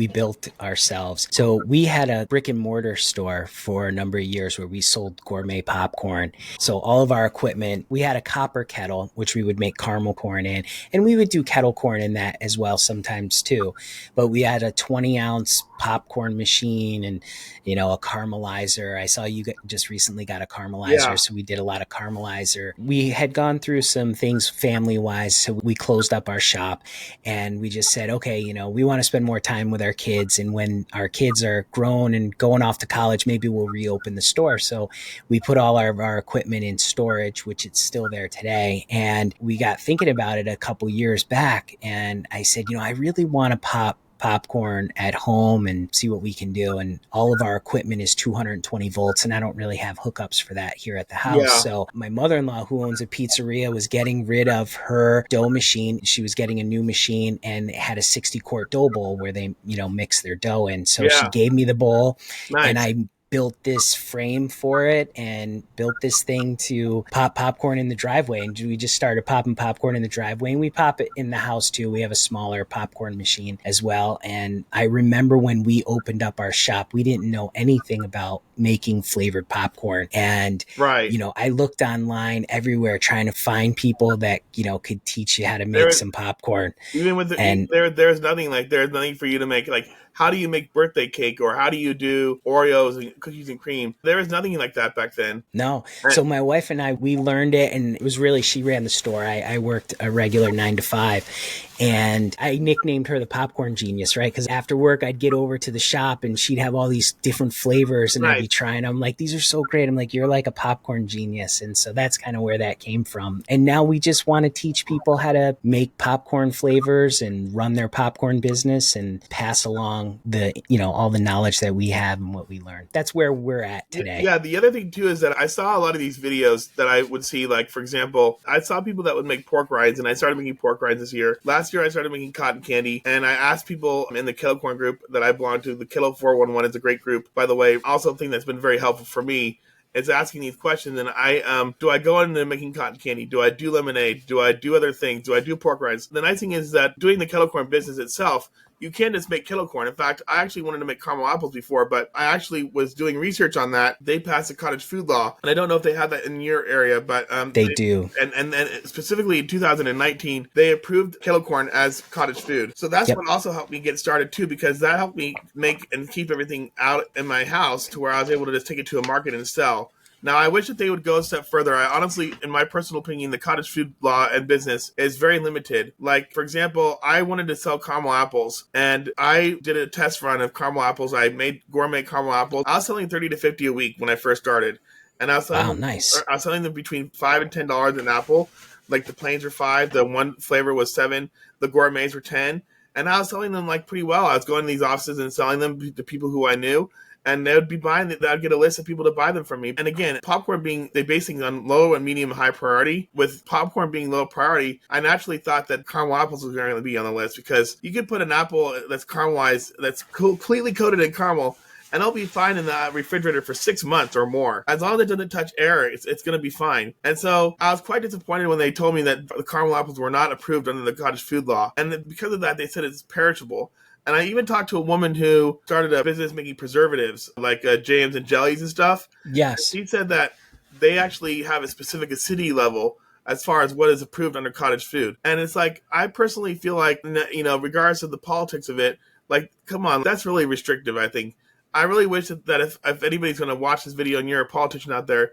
Speaker 1: built ourselves. So we had a brick and mortar store for a number of years where we sold gourmet popcorn. So all of our equipment, we had a copper kettle, which we would make caramel corn in, and we would do kettle corn in that as well sometimes too. But we had a 20-ounce popcorn machine and, a caramelizer. I saw you just recently got a caramelizer, so we did a lot of caramelizer. We had gone through some things family-wise, so we closed up our shop, and we just said, okay, we want to spend more time with our kids, and when our kids are grown and going off to college, maybe we'll reopen the store. So we put all our equipment in storage, which it's still there today, and we got thinking about it a couple years back, and I said, I really want to pop popcorn at home and see what we can do. And all of our equipment is 220 volts, and I don't really have hookups for that here at the house.
Speaker 2: Yeah.
Speaker 1: So my mother-in-law, who owns a pizzeria, was getting rid of her dough machine. She was getting a new machine, and it had a 60 quart dough bowl where they, mix their dough in. So she
Speaker 2: Yeah.
Speaker 1: gave me the bowl, and
Speaker 2: Nice.
Speaker 1: I built this frame for it and built this thing to pop popcorn in the driveway. And we just started popping popcorn in the driveway, and we pop it in the house too. We have a smaller popcorn machine as well. And I remember when we opened up our shop, we didn't know anything about making flavored popcorn. And,
Speaker 2: Right.
Speaker 1: I looked online everywhere trying to find people that, could teach you how to make
Speaker 2: There,
Speaker 1: some popcorn.
Speaker 2: even with
Speaker 1: And
Speaker 2: there's nothing for you to make. Like, how do you make birthday cake, or how do you do Oreos and cookies and cream? There was nothing like that back then.
Speaker 1: no. So my wife and I, we learned it, and it was really, she ran the store. I worked a regular 9 to 5, and I nicknamed her the popcorn genius, right? Because after work, I'd get over to the shop and she'd have all these different flavors, and I'd be
Speaker 2: Right.
Speaker 1: trying them. I'm like, these are so great. I'm like, you're like a popcorn genius. And so that's kind of where that came from. And now we just want to teach people how to make popcorn flavors and run their popcorn business and pass along the, all the knowledge that we have and what we learned. That's where we're at today.
Speaker 2: Yeah, the other thing too is that I saw a lot of these videos that I would see, like, for example, I saw people that would make pork rinds, and I started making pork rinds this year. Last year I started making cotton candy, and I asked people in the Kettlecorn group that I belong to. The Kettle 411 is a great group, by the way. Also a thing that's been very helpful for me is asking these questions. And do I go into making cotton candy? Do I do lemonade? Do I do other things? Do I do pork rinds? The nice thing is that doing the Kettlecorn business itself, you can't just make Kettlecorn. In fact, I actually wanted to make caramel apples before, but I actually was doing research on that. They passed the cottage food law, and I don't know if they have that in your area, but
Speaker 1: They do.
Speaker 2: And specifically in 2019, they approved Kettlecorn as cottage food. So that's
Speaker 1: Yep.
Speaker 2: what also helped me get started too, because that helped me make and keep everything out in my house to where I was able to just take it to a market and sell. Now, I wish that they would go a step further. I honestly, in my personal opinion, the cottage food law and business is very limited. Like, for example, I wanted to sell caramel apples, and I did a test run of caramel apples. I made gourmet caramel apples. I was selling 30 to 50 a week when I first started. And
Speaker 1: Wow, nice.
Speaker 2: I was selling them between $5 and $10 an apple. Like, the plains were $5, the one flavor was $7, the gourmets were $10. And I was selling them, like, pretty well. I was going to these offices and selling them to people who I knew, and they would be buying it. I'd get a list of people to buy them from me. And again, popcorn being, they basing on low and medium and high priority. With popcorn being low priority, I naturally thought that caramel apples was going to be on the list, because you could put an apple that's caramelized, that's completely coated in caramel, and it'll be fine in the refrigerator for 6 months or more. As long as it doesn't touch air, it's going to be fine. And so I was quite disappointed when they told me that the caramel apples were not approved under the cottage food law. And because of that, they said it's perishable. And I even talked to a woman who started a business making preservatives, like jams and jellies and stuff.
Speaker 1: Yes.
Speaker 2: She said that they actually have a specific acidity level as far as what is approved under cottage food. And it's like, I personally feel like, regardless of the politics of it, like, come on, that's really restrictive, I think. I really wish that if anybody's going to watch this video and you're a politician out there,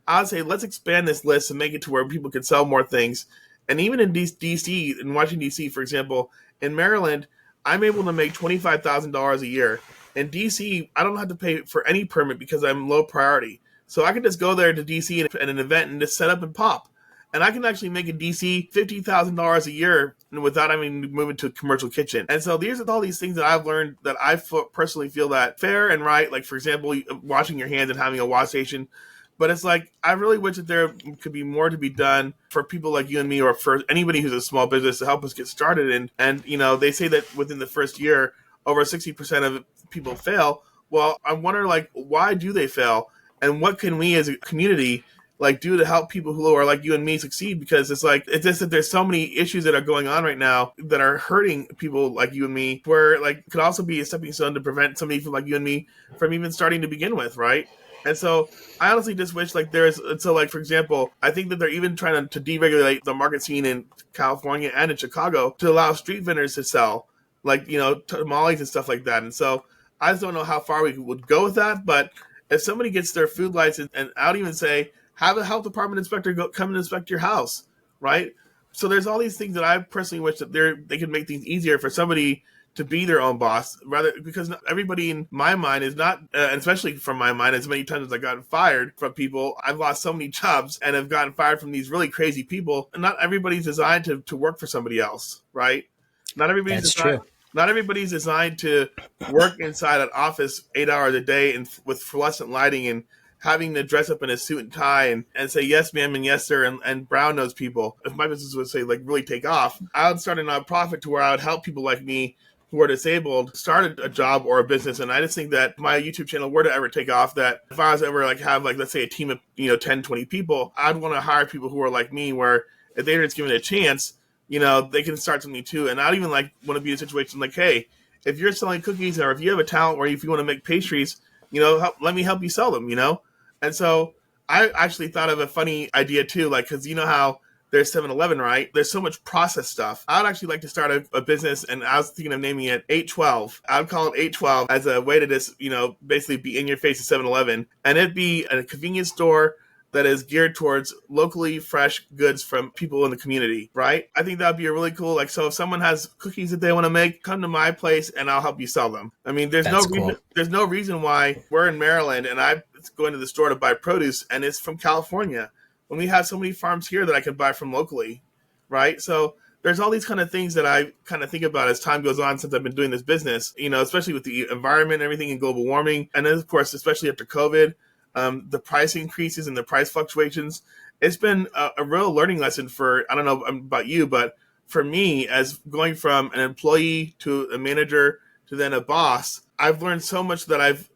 Speaker 2: I would say let's expand this list and make it to where people can sell more things. And even in D.C., in Washington, D.C., for example, in Maryland, I'm able to make $25,000 a year. In D.C., I don't have to pay for any permit because I'm low priority. So I can just go there to D.C. at an event and just set up and pop. And I can actually make in D.C. $50,000 a year without having to move into a commercial kitchen. And so these are all these things that I've learned that I personally feel that fair and right. Like, for example, washing your hands and having a wash station. But it's like, I really wish that there could be more to be done for people like you and me, or for anybody who's a small business, to help us get started. And they say that within the first year, over 60% of people fail. Well, I wonder, like, why do they fail? And what can we as a community, like, do to help people who are like you and me succeed? Because it's just that there's so many issues that are going on right now that are hurting people like you and me, where, like, could also be a stepping stone to prevent somebody from like you and me from even starting to begin with, right? And so I honestly just wish, like, for example, I think that they're even trying to deregulate the market scene in California and in Chicago to allow street vendors to sell, like, tamales and stuff like that. And so I just don't know how far we would go with that. But if somebody gets their food license, and I would even say, have a health department inspector come and inspect your house, right? So there's all these things that I personally wish that they could make things easier for somebody to be their own boss, rather, because not everybody in my mind is not, and especially from my mind, as many times as I've gotten fired from people, I've lost so many jobs and have gotten fired from these really crazy people. And not everybody's designed to work for somebody else, right? Not everybody's
Speaker 1: That's
Speaker 2: designed.
Speaker 1: true.
Speaker 2: Not everybody's designed to work inside an office 8 hours a day and with fluorescent lighting and having to dress up in a suit and tie and say yes ma'am and yes sir and brown nose people. If my business would say like really take off, I would start a nonprofit to where I would help people like me who are disabled start a job or a business. And I just think that my YouTube channel were to ever take off, that if I was ever like have like, let's say a team of 10, 20 people, I'd want to hire people who are like me, where if they're just given a chance, they can start something too. And I'd even like want to be in a situation like, hey, if you're selling cookies or if you have a talent where if you want to make pastries, let me help you sell them. And so I actually thought of a funny idea too, like, because you know how there's 7-Eleven, right? There's so much processed stuff. I'd actually like to start a business, and I was thinking of naming it 812. I would call it 812 as a way to just, basically be in your face at 7-Eleven. And it'd be a convenience store that is geared towards locally fresh goods from people in the community, right? I think that'd be a really cool, like, so if someone has cookies that they want to make, come to my place and I'll help you sell them. I mean,
Speaker 1: That's cool.
Speaker 2: there's no reason why we're in Maryland and I'm going to the store to buy produce and it's from California when we have so many farms here that I could buy from locally, right? So there's all these kind of things that I kind of think about as time goes on since I've been doing this business, especially with the environment and everything and global warming. And then, of course, especially after COVID, the price increases and the price fluctuations. It's been a real learning lesson for, I don't know about you, but for me, as going from an employee to a manager to then a boss, I've learned so much that I've,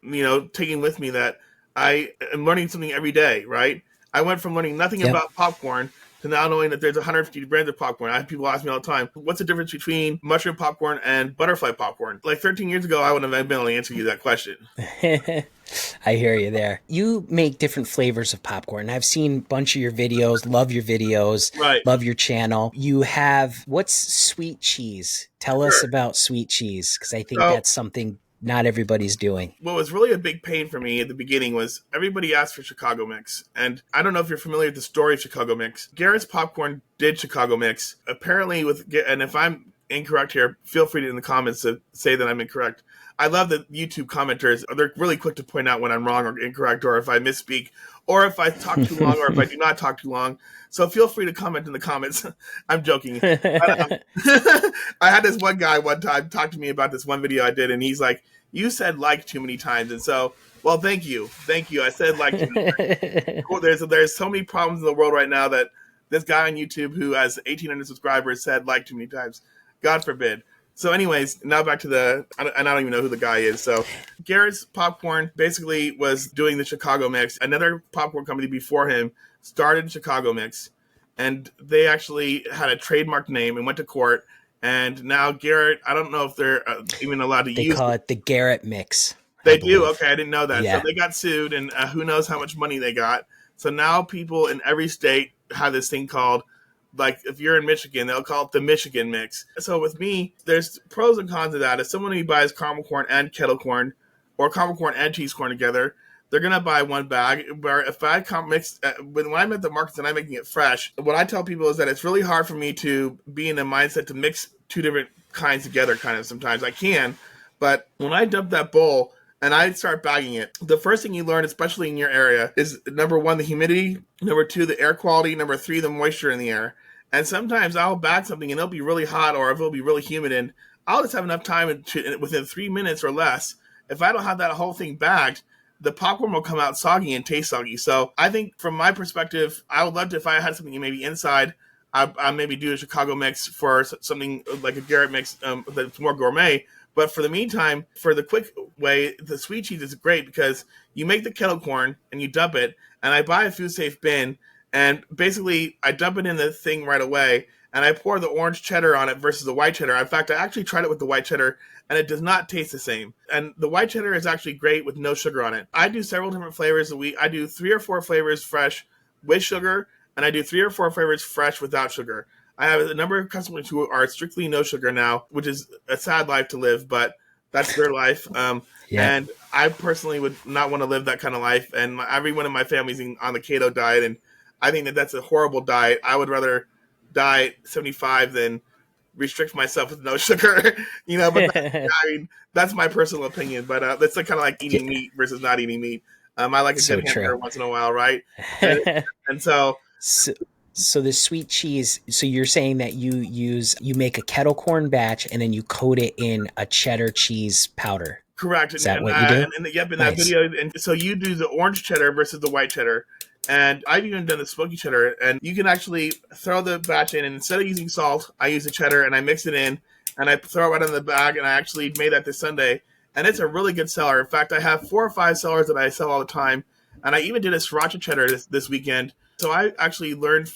Speaker 2: taken with me, that I am learning something every day, right? I went from learning nothing
Speaker 1: Yep.
Speaker 2: about popcorn to now knowing that there's 150 brands of popcorn. I have people ask me all the time, what's the difference between mushroom popcorn and butterfly popcorn? Like 13 years ago, I wouldn't have been able to answer you that question.
Speaker 1: I hear you there. You make different flavors of popcorn. I've seen a bunch of your videos, love your videos,
Speaker 2: Right.
Speaker 1: love your channel. You have, what's sweet cheese? Tell us
Speaker 2: Sure.
Speaker 1: about sweet cheese, because I think
Speaker 2: So
Speaker 1: that's something not everybody's doing.
Speaker 2: what was really a big pain for me at the beginning was everybody asked for Chicago Mix. And I don't know if you're familiar with the story of Chicago Mix. Garrett's Popcorn did Chicago Mix. Apparently and if I'm incorrect here, feel free to in the comments to say that I'm incorrect. I love that YouTube commenters, they're really quick to point out when I'm wrong or incorrect, or if I misspeak, or if I talk too long, or if I do not talk too long. So feel free to comment in the comments. I'm joking. But, I had this one guy one time talk to me about this one video I did, and he's like, you said like too many times. And so, well, thank you. I said like too many times. Cool. There's so many problems in the world right now that this guy on YouTube who has 1,800 subscribers said like too many times. God forbid. So anyways, now back to I don't even know who the guy is. So Garrett's Popcorn basically was doing the Chicago Mix. Another popcorn company before him started Chicago Mix, and they actually had a trademark name and went to court. And now Garrett, I don't know if they're even allowed to
Speaker 1: They
Speaker 2: use
Speaker 1: call it the Garrett mix.
Speaker 2: They do? Okay, I didn't know that. So
Speaker 1: Yeah.
Speaker 2: they got sued, and who knows how much money they got. So now people in every state have this thing called, like, if you're in Michigan, they'll call it the Michigan mix. So with me, there's pros and cons of that. If someone who buys caramel corn and kettle corn, or caramel corn and cheese corn together, they're gonna buy one bag. Where if I mix, when I'm at the markets and I'm making it fresh, what I tell people is that it's really hard for me to be in a mindset to mix two different kinds together. Kind of sometimes I can, but when I dump that bowl and I start bagging it, the first thing you learn, especially in your area, is number one, the humidity, number two, the air quality, number three, the moisture in the air. And sometimes I'll bag something and it'll be really hot, or if it'll be really humid, and I'll just have enough time within 3 minutes or less. If I don't have that whole thing bagged, the popcorn will come out soggy and taste soggy. So I think from my perspective, I would love to, if I had something maybe inside, I maybe do a Chicago mix for something like a Garrett mix that's more gourmet. But for the meantime, for the quick way, the sweet cheese is great because you make the kettle corn and you dump it, and I buy a food safe bin, and basically I dump it in the thing right away, and I pour the orange cheddar on it versus the white cheddar. In fact, I actually tried it with the white cheddar, and it does not taste the same. And the white cheddar is actually great with no sugar on it. I do several different flavors a week. I do 3 or 4 flavors fresh with sugar, and I do 3 or 4 flavors fresh without sugar. I have a number of customers who are strictly no sugar now, which is a sad life to live, but that's their life.
Speaker 1: Yeah.
Speaker 2: And I personally would not want to live that kind of life. And everyone in my family's on the keto diet, and I think that that's a horrible diet. I would rather die at 75 than restrict myself with no sugar, but that's my personal opinion. But that's kind of like eating meat versus not eating meat. I like a
Speaker 1: So
Speaker 2: good hamburger
Speaker 1: true.
Speaker 2: once in a while, right? And so
Speaker 1: So, So the sweet cheese, so you're saying that you make a kettle corn batch and then you coat it in a cheddar cheese powder.
Speaker 2: Correct,
Speaker 1: Is that what you do?
Speaker 2: and yep, in that
Speaker 1: Nice.
Speaker 2: video, and so you do the orange cheddar versus the white cheddar, and I've even done the smoky cheddar, and you can actually throw the batch in, and instead of using salt, I use the cheddar and I mix it in, and I throw it right in the bag, and I actually made that this Sunday, and it's a really good seller. In fact, I have 4 or 5 sellers that I sell all the time, and I even did a sriracha cheddar this weekend. So I actually learned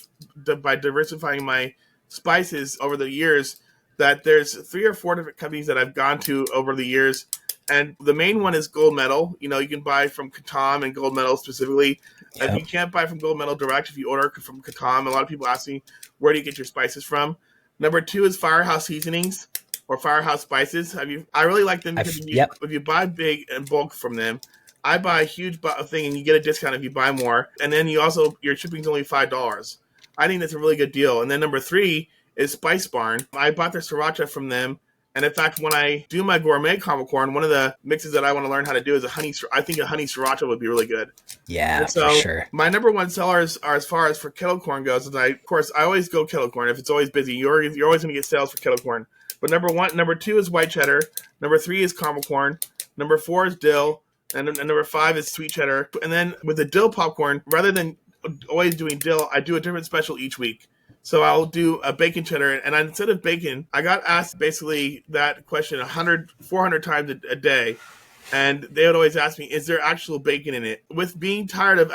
Speaker 2: by diversifying my spices over the years that there's 3 or 4 different companies that I've gone to over the years, and the main one is Gold Medal. You know, you can buy from Katam and Gold Medal specifically. If
Speaker 1: Yep.
Speaker 2: you can't buy from Gold Medal direct, if you order from Katam, a lot of people ask me, where do you get your spices from? Number 2 is Firehouse Seasonings or Firehouse Spices. I really like them because
Speaker 1: Yep.
Speaker 2: if you buy big and bulk from them, I buy a huge thing and you get a discount if you buy more. And then your shipping's only $5. I think that's a really good deal. And then number 3 is Spice Barn. I bought their sriracha from them. And in fact, when I do my gourmet caramel corn, one of the mixes that I want to learn how to do is I think a honey sriracha would be really good.
Speaker 1: Yeah,
Speaker 2: And
Speaker 1: for
Speaker 2: so
Speaker 1: sure.
Speaker 2: my number one sellers are, as far as for Kettlecorn goes, is of course I always go Kettlecorn if it's always busy. You're always going to get sales for Kettlecorn. But number 2 is white cheddar. Number 3 is caramel corn. Number 4 is dill, and number 5 is sweet cheddar. And then with the dill popcorn, rather than always doing dill, I do a different special each week. So I'll do a bacon cheddar, and instead of bacon, I got asked basically that question 400 times a day. And they would always ask me, is there actual bacon in it? With being tired of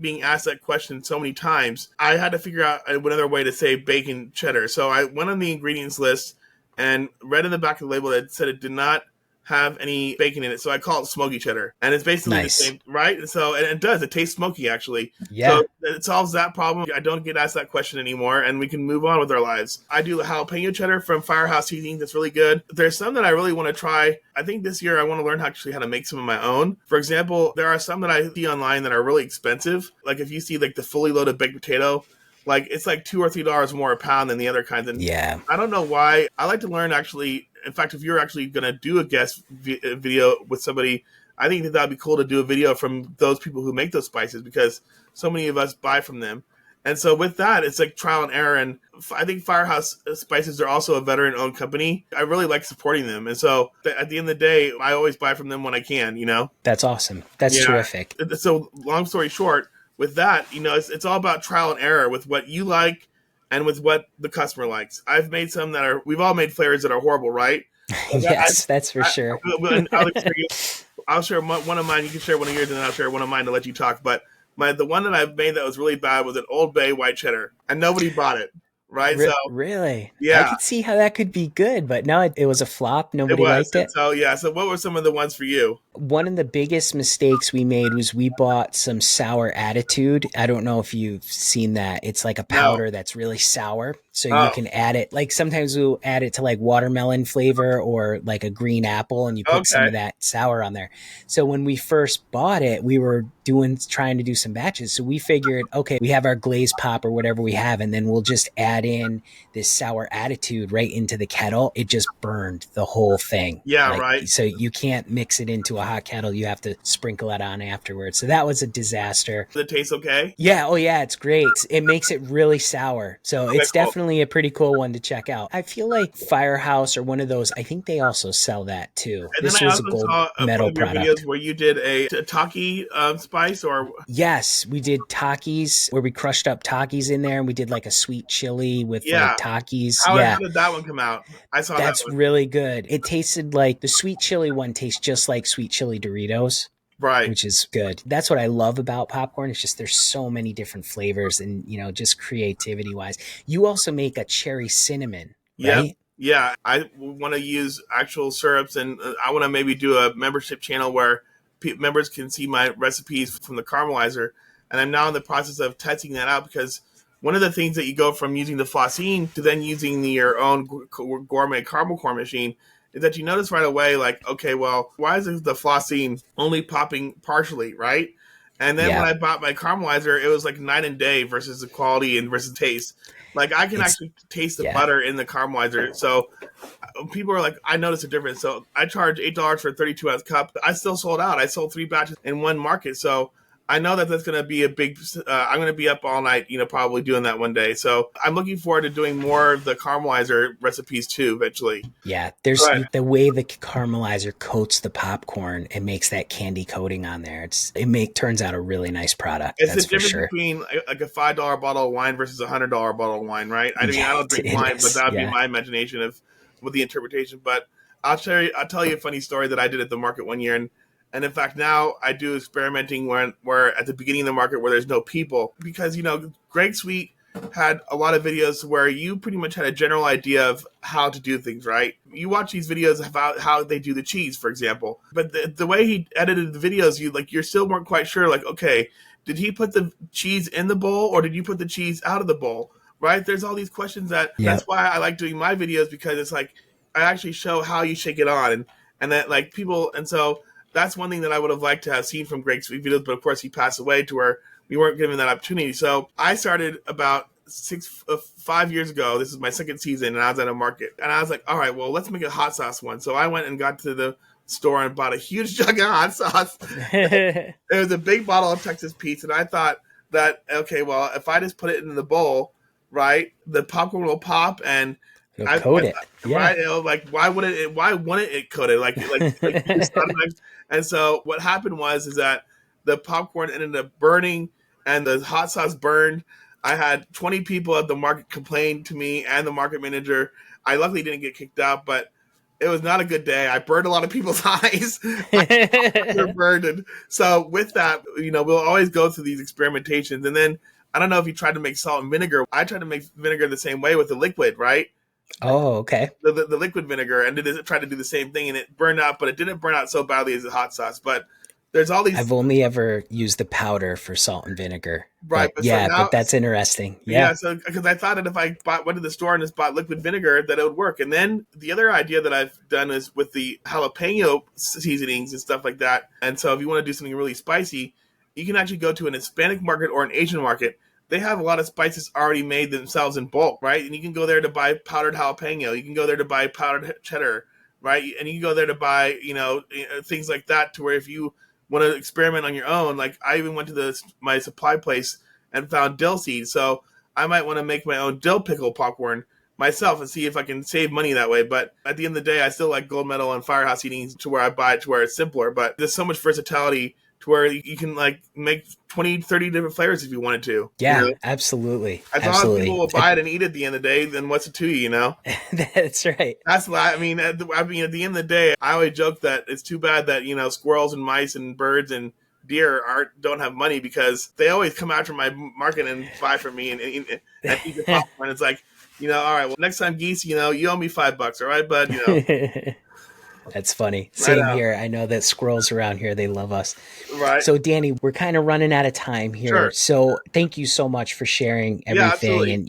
Speaker 2: being asked that question so many times, I had to figure out another way to say bacon cheddar. So I went on the ingredients list and read in the back of the label that it said it did not have any bacon in it. So I call it smoky cheddar. And it's basically
Speaker 1: Nice.
Speaker 2: the same, right? And so and it does. It tastes smoky, actually.
Speaker 1: Yeah.
Speaker 2: So it solves that problem. I don't get asked that question anymore, and we can move on with our lives. I do jalapeno cheddar from Firehouse Seasoning. That's really good. There's some that I really want to try. I think this year I want to learn how to make some of my own. For example, there are some that I see online that are really expensive. Like if you see like the fully loaded baked potato, like it's like $2 or $3 more a pound than the other kinds. And
Speaker 1: Yeah.
Speaker 2: I don't know why. I like to learn actually. In fact, if you're actually going to do a guest video with somebody, I think that would be cool to do a video from those people who make those spices, because so many of us buy from them. And so with that, it's like trial and error. And I think Firehouse Spices are also a veteran-owned company. I really like supporting them. And so at the end of the day, I always buy from them when I can, you know?
Speaker 1: That's awesome. That's terrific.
Speaker 2: So long story short, with that, you know, it's all about trial and error with what you like and with what the customer likes. I've made some we've all made flavors that are horrible, right?
Speaker 1: Yes, that's for sure.
Speaker 2: I'll share one of mine. You can share one of yours, and then I'll share one of mine to let you talk. But the one that I've made that was really bad was an Old Bay white cheddar, and nobody bought it, right? So
Speaker 1: Really?
Speaker 2: yeah,
Speaker 1: I could see how that could be good, but no, it was a flop. Nobody liked it.
Speaker 2: So yeah. So what were some of the ones for you?
Speaker 1: One of the biggest mistakes we made was we bought some sour attitude. I don't know if you've seen that. It's like a powder that's really sour. So you can add it, like sometimes we'll add it to like watermelon flavor or like a green apple, and you put some of that sour on there. So when we first bought it, we were trying to do some batches. So we figured, okay, we have our glaze pop or whatever we have, and then we'll just add in this sour attitude right into the kettle. It just burned the whole thing.
Speaker 2: Yeah, right.
Speaker 1: So you can't mix it into a hot kettle. You have to sprinkle that on afterwards. So that was a disaster.
Speaker 2: Does it taste okay?
Speaker 1: Yeah. Oh yeah, it's great. It makes it really sour. So it's definitely a pretty cool one to check out. I feel like Firehouse or one of those, I think they also sell that too.
Speaker 2: And
Speaker 1: this
Speaker 2: then I
Speaker 1: was a
Speaker 2: also
Speaker 1: gold
Speaker 2: saw
Speaker 1: medal
Speaker 2: your
Speaker 1: product.
Speaker 2: videos where you did a Taki spice, or
Speaker 1: yes, we did Takis where we crushed up Takis in there, and we did like a sweet chili with like Takis.
Speaker 2: How did that one come out? I saw
Speaker 1: that's
Speaker 2: that one.
Speaker 1: really good. It tasted like the sweet chili one tastes just like sweet chili Doritos.
Speaker 2: Right.
Speaker 1: Which is good. That's what I love about popcorn. It's just there's so many different flavors, and just creativity wise. You also make a cherry cinnamon, right?
Speaker 2: Yeah. I want to use actual syrups, and I want to maybe do a membership channel where members can see my recipes from the caramelizer. And I'm now in the process of testing that out, because one of the things that you go from using the Flosine to then using your own gourmet caramel corn machine is that you notice right away, like, okay, well, why is the Flosine only popping partially, right? And then when I bought my caramelizer, it was like night and day versus the quality and versus taste. Like I can actually taste the butter in the caramelizer. So people are like, I noticed a difference. So I charge $8 for a 32-ounce cup. I still sold out. I sold 3 batches in one market. So I know that that's going to be a big. I'm going to be up all night, probably doing that one day. So I'm looking forward to doing more of the caramelizer recipes too, eventually.
Speaker 1: Yeah, there's
Speaker 2: But
Speaker 1: the way the caramelizer coats the popcorn and makes that candy coating on there. It turns out a really nice product.
Speaker 2: it's the
Speaker 1: That's for
Speaker 2: difference
Speaker 1: sure.
Speaker 2: between like a $5 bottle of wine versus $100 bottle of wine, right? I mean, I
Speaker 1: Yeah,
Speaker 2: don't drink
Speaker 1: it
Speaker 2: wine, but
Speaker 1: is.
Speaker 2: that would be
Speaker 1: Yeah.
Speaker 2: my imagination of with the interpretation. But I'll tell you a funny story that I did at the market one year, and in fact now I do experimenting where at the beginning of the market where there's no people because Greg Sweet had a lot of videos where you pretty much had a general idea of how to do things, right? You watch these videos about how they do the cheese, for example, but the way he edited the videos, you still weren't quite sure, like, okay, did he put the cheese in the bowl or did you put the cheese out of the bowl? Right? There's all these questions that's
Speaker 1: Yep.
Speaker 2: why I like doing my videos because it's like I actually show how you shake it on and that like people and so that's one thing that I would have liked to have seen from Greg's videos, but of course he passed away to where we weren't given that opportunity. So I started about 5 years ago. This is my second season, and I was at a market, and I was like, all right, well, let's make a hot sauce one. So I went and got to the store and bought a huge jug of hot sauce. It was a big bottle of Texas Pete's, and I thought that okay, well, if I just put it in the bowl, right, the popcorn will pop, and
Speaker 1: It'll
Speaker 2: I
Speaker 1: coat it. Yeah.
Speaker 2: right, like why wouldn't it coat it like you just thought of it. And so what happened was is that the popcorn ended up burning, and the hot sauce burned. I had 20 people at the market complain to me and the market manager. I luckily didn't get kicked out, but it was not a good day. I burned a lot of people's eyes. They're burned. And so with that, we'll always go through these experimentations. And then I don't know if you tried to make salt and vinegar. I tried to make vinegar the same way with the liquid, right?
Speaker 1: Oh, okay.
Speaker 2: The liquid vinegar, and it tried to do the same thing, and it burned out, but it didn't burn out so badly as the hot sauce. But there's all these
Speaker 1: I've only ever used the powder for salt and vinegar.
Speaker 2: right.
Speaker 1: But
Speaker 2: But so
Speaker 1: yeah,
Speaker 2: now
Speaker 1: but that's interesting.
Speaker 2: yeah,
Speaker 1: Yeah.
Speaker 2: so because I thought that if I went to the store and just bought liquid vinegar, that it would work. And then the other idea that I've done is with the jalapeno seasonings and stuff like that. And so if you want to do something really spicy, you can actually go to an Hispanic market or an Asian market. They have a lot of spices already made themselves in bulk, right? And you can go there to buy powdered jalapeno. You can go there to buy powdered cheddar, right? And you can go there to buy, things like that. To where if you want to experiment on your own, like I even went to my supply place and found dill seeds. So I might want to make my own dill pickle popcorn myself and see if I can save money that way. But at the end of the day, I still like Gold Medal and Firehouse eating to where I buy it to where it's simpler. But there's so much versatility to where you can like make 20, 30 different flavors if you wanted to.
Speaker 1: Yeah, absolutely.
Speaker 2: As long as
Speaker 1: Absolutely.
Speaker 2: people will buy it and eat it at the end of the day, then what's it to you?
Speaker 1: That's right.
Speaker 2: That's why at the end of the day, I always joke that it's too bad that squirrels and mice and birds and deer don't have money because they always come after my market and buy from me and eat the popcorn. It's like all right, well next time geese, you owe me $5, all right, bud,
Speaker 1: That's funny.
Speaker 2: right
Speaker 1: Same
Speaker 2: out,
Speaker 1: here. I know that squirrels around here, they love us.
Speaker 2: right,
Speaker 1: So, Danny, we're kind of running out of time here.
Speaker 2: sure,
Speaker 1: So, thank you so much for sharing
Speaker 2: yeah,
Speaker 1: everything.
Speaker 2: absolutely,
Speaker 1: And,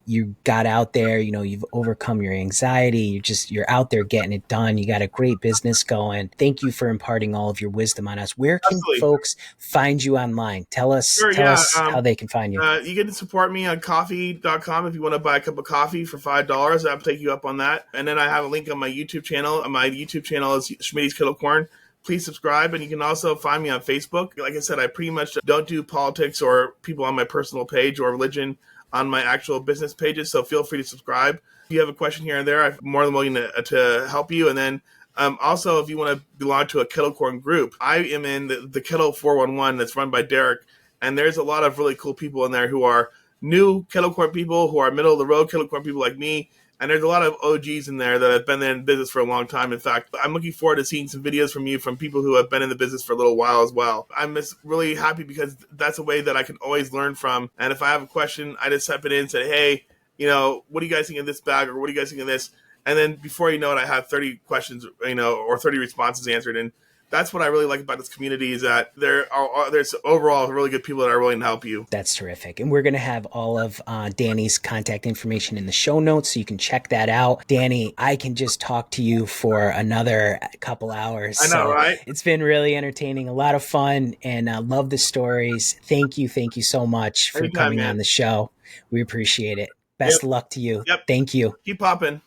Speaker 1: you got out there, you've overcome your anxiety. You're out there getting it done. You got a great business going. Thank you for imparting all of your wisdom on us. Where can
Speaker 2: absolutely,
Speaker 1: folks find you online? Tell us,
Speaker 2: sure,
Speaker 1: tell
Speaker 2: yeah.
Speaker 1: us how they can find you.
Speaker 2: You can support me on coffee.com if you want to buy a cup of coffee for $5. I'll take you up on that. And then I have a link on my YouTube channel. My YouTube channel is Schmidty's Kettlecorn. Please subscribe. And you can also find me on Facebook. Like I said, I pretty much don't do politics or people on my personal page or religion on my actual business pages. So feel free to subscribe. If you have a question here and there, I'm more than willing to help you. And then also, if you want to belong to a Kettlecorn group, I am in the Kettle 411 that's run by Derek. And there's a lot of really cool people in there who are new Kettlecorn people, who are middle of the road Kettlecorn people like me. And there's a lot of OGs in there that have been in business for a long time. In fact, I'm looking forward to seeing some videos from you from people who have been in the business for a little while as well. I'm just really happy because that's a way that I can always learn from. And if I have a question, I just type it in and say, hey, what do you guys think of this bag? Or what do you guys think of this? And then before you know it, I have 30 questions, or 30 responses answered. And that's what I really like about this community is that there's overall really good people that are willing to help you.
Speaker 1: That's terrific. And we're going to have all of Danny's contact information in the show notes so you can check that out. Danny, I can just talk to you for another couple hours.
Speaker 2: I know,
Speaker 1: So
Speaker 2: right?
Speaker 1: it's been really entertaining, a lot of fun, and I love the stories. Thank you so much for
Speaker 2: Anytime,
Speaker 1: coming
Speaker 2: man.
Speaker 1: on the show. We appreciate it. Best of luck to you.
Speaker 2: Yep.
Speaker 1: Thank you.
Speaker 2: Keep popping.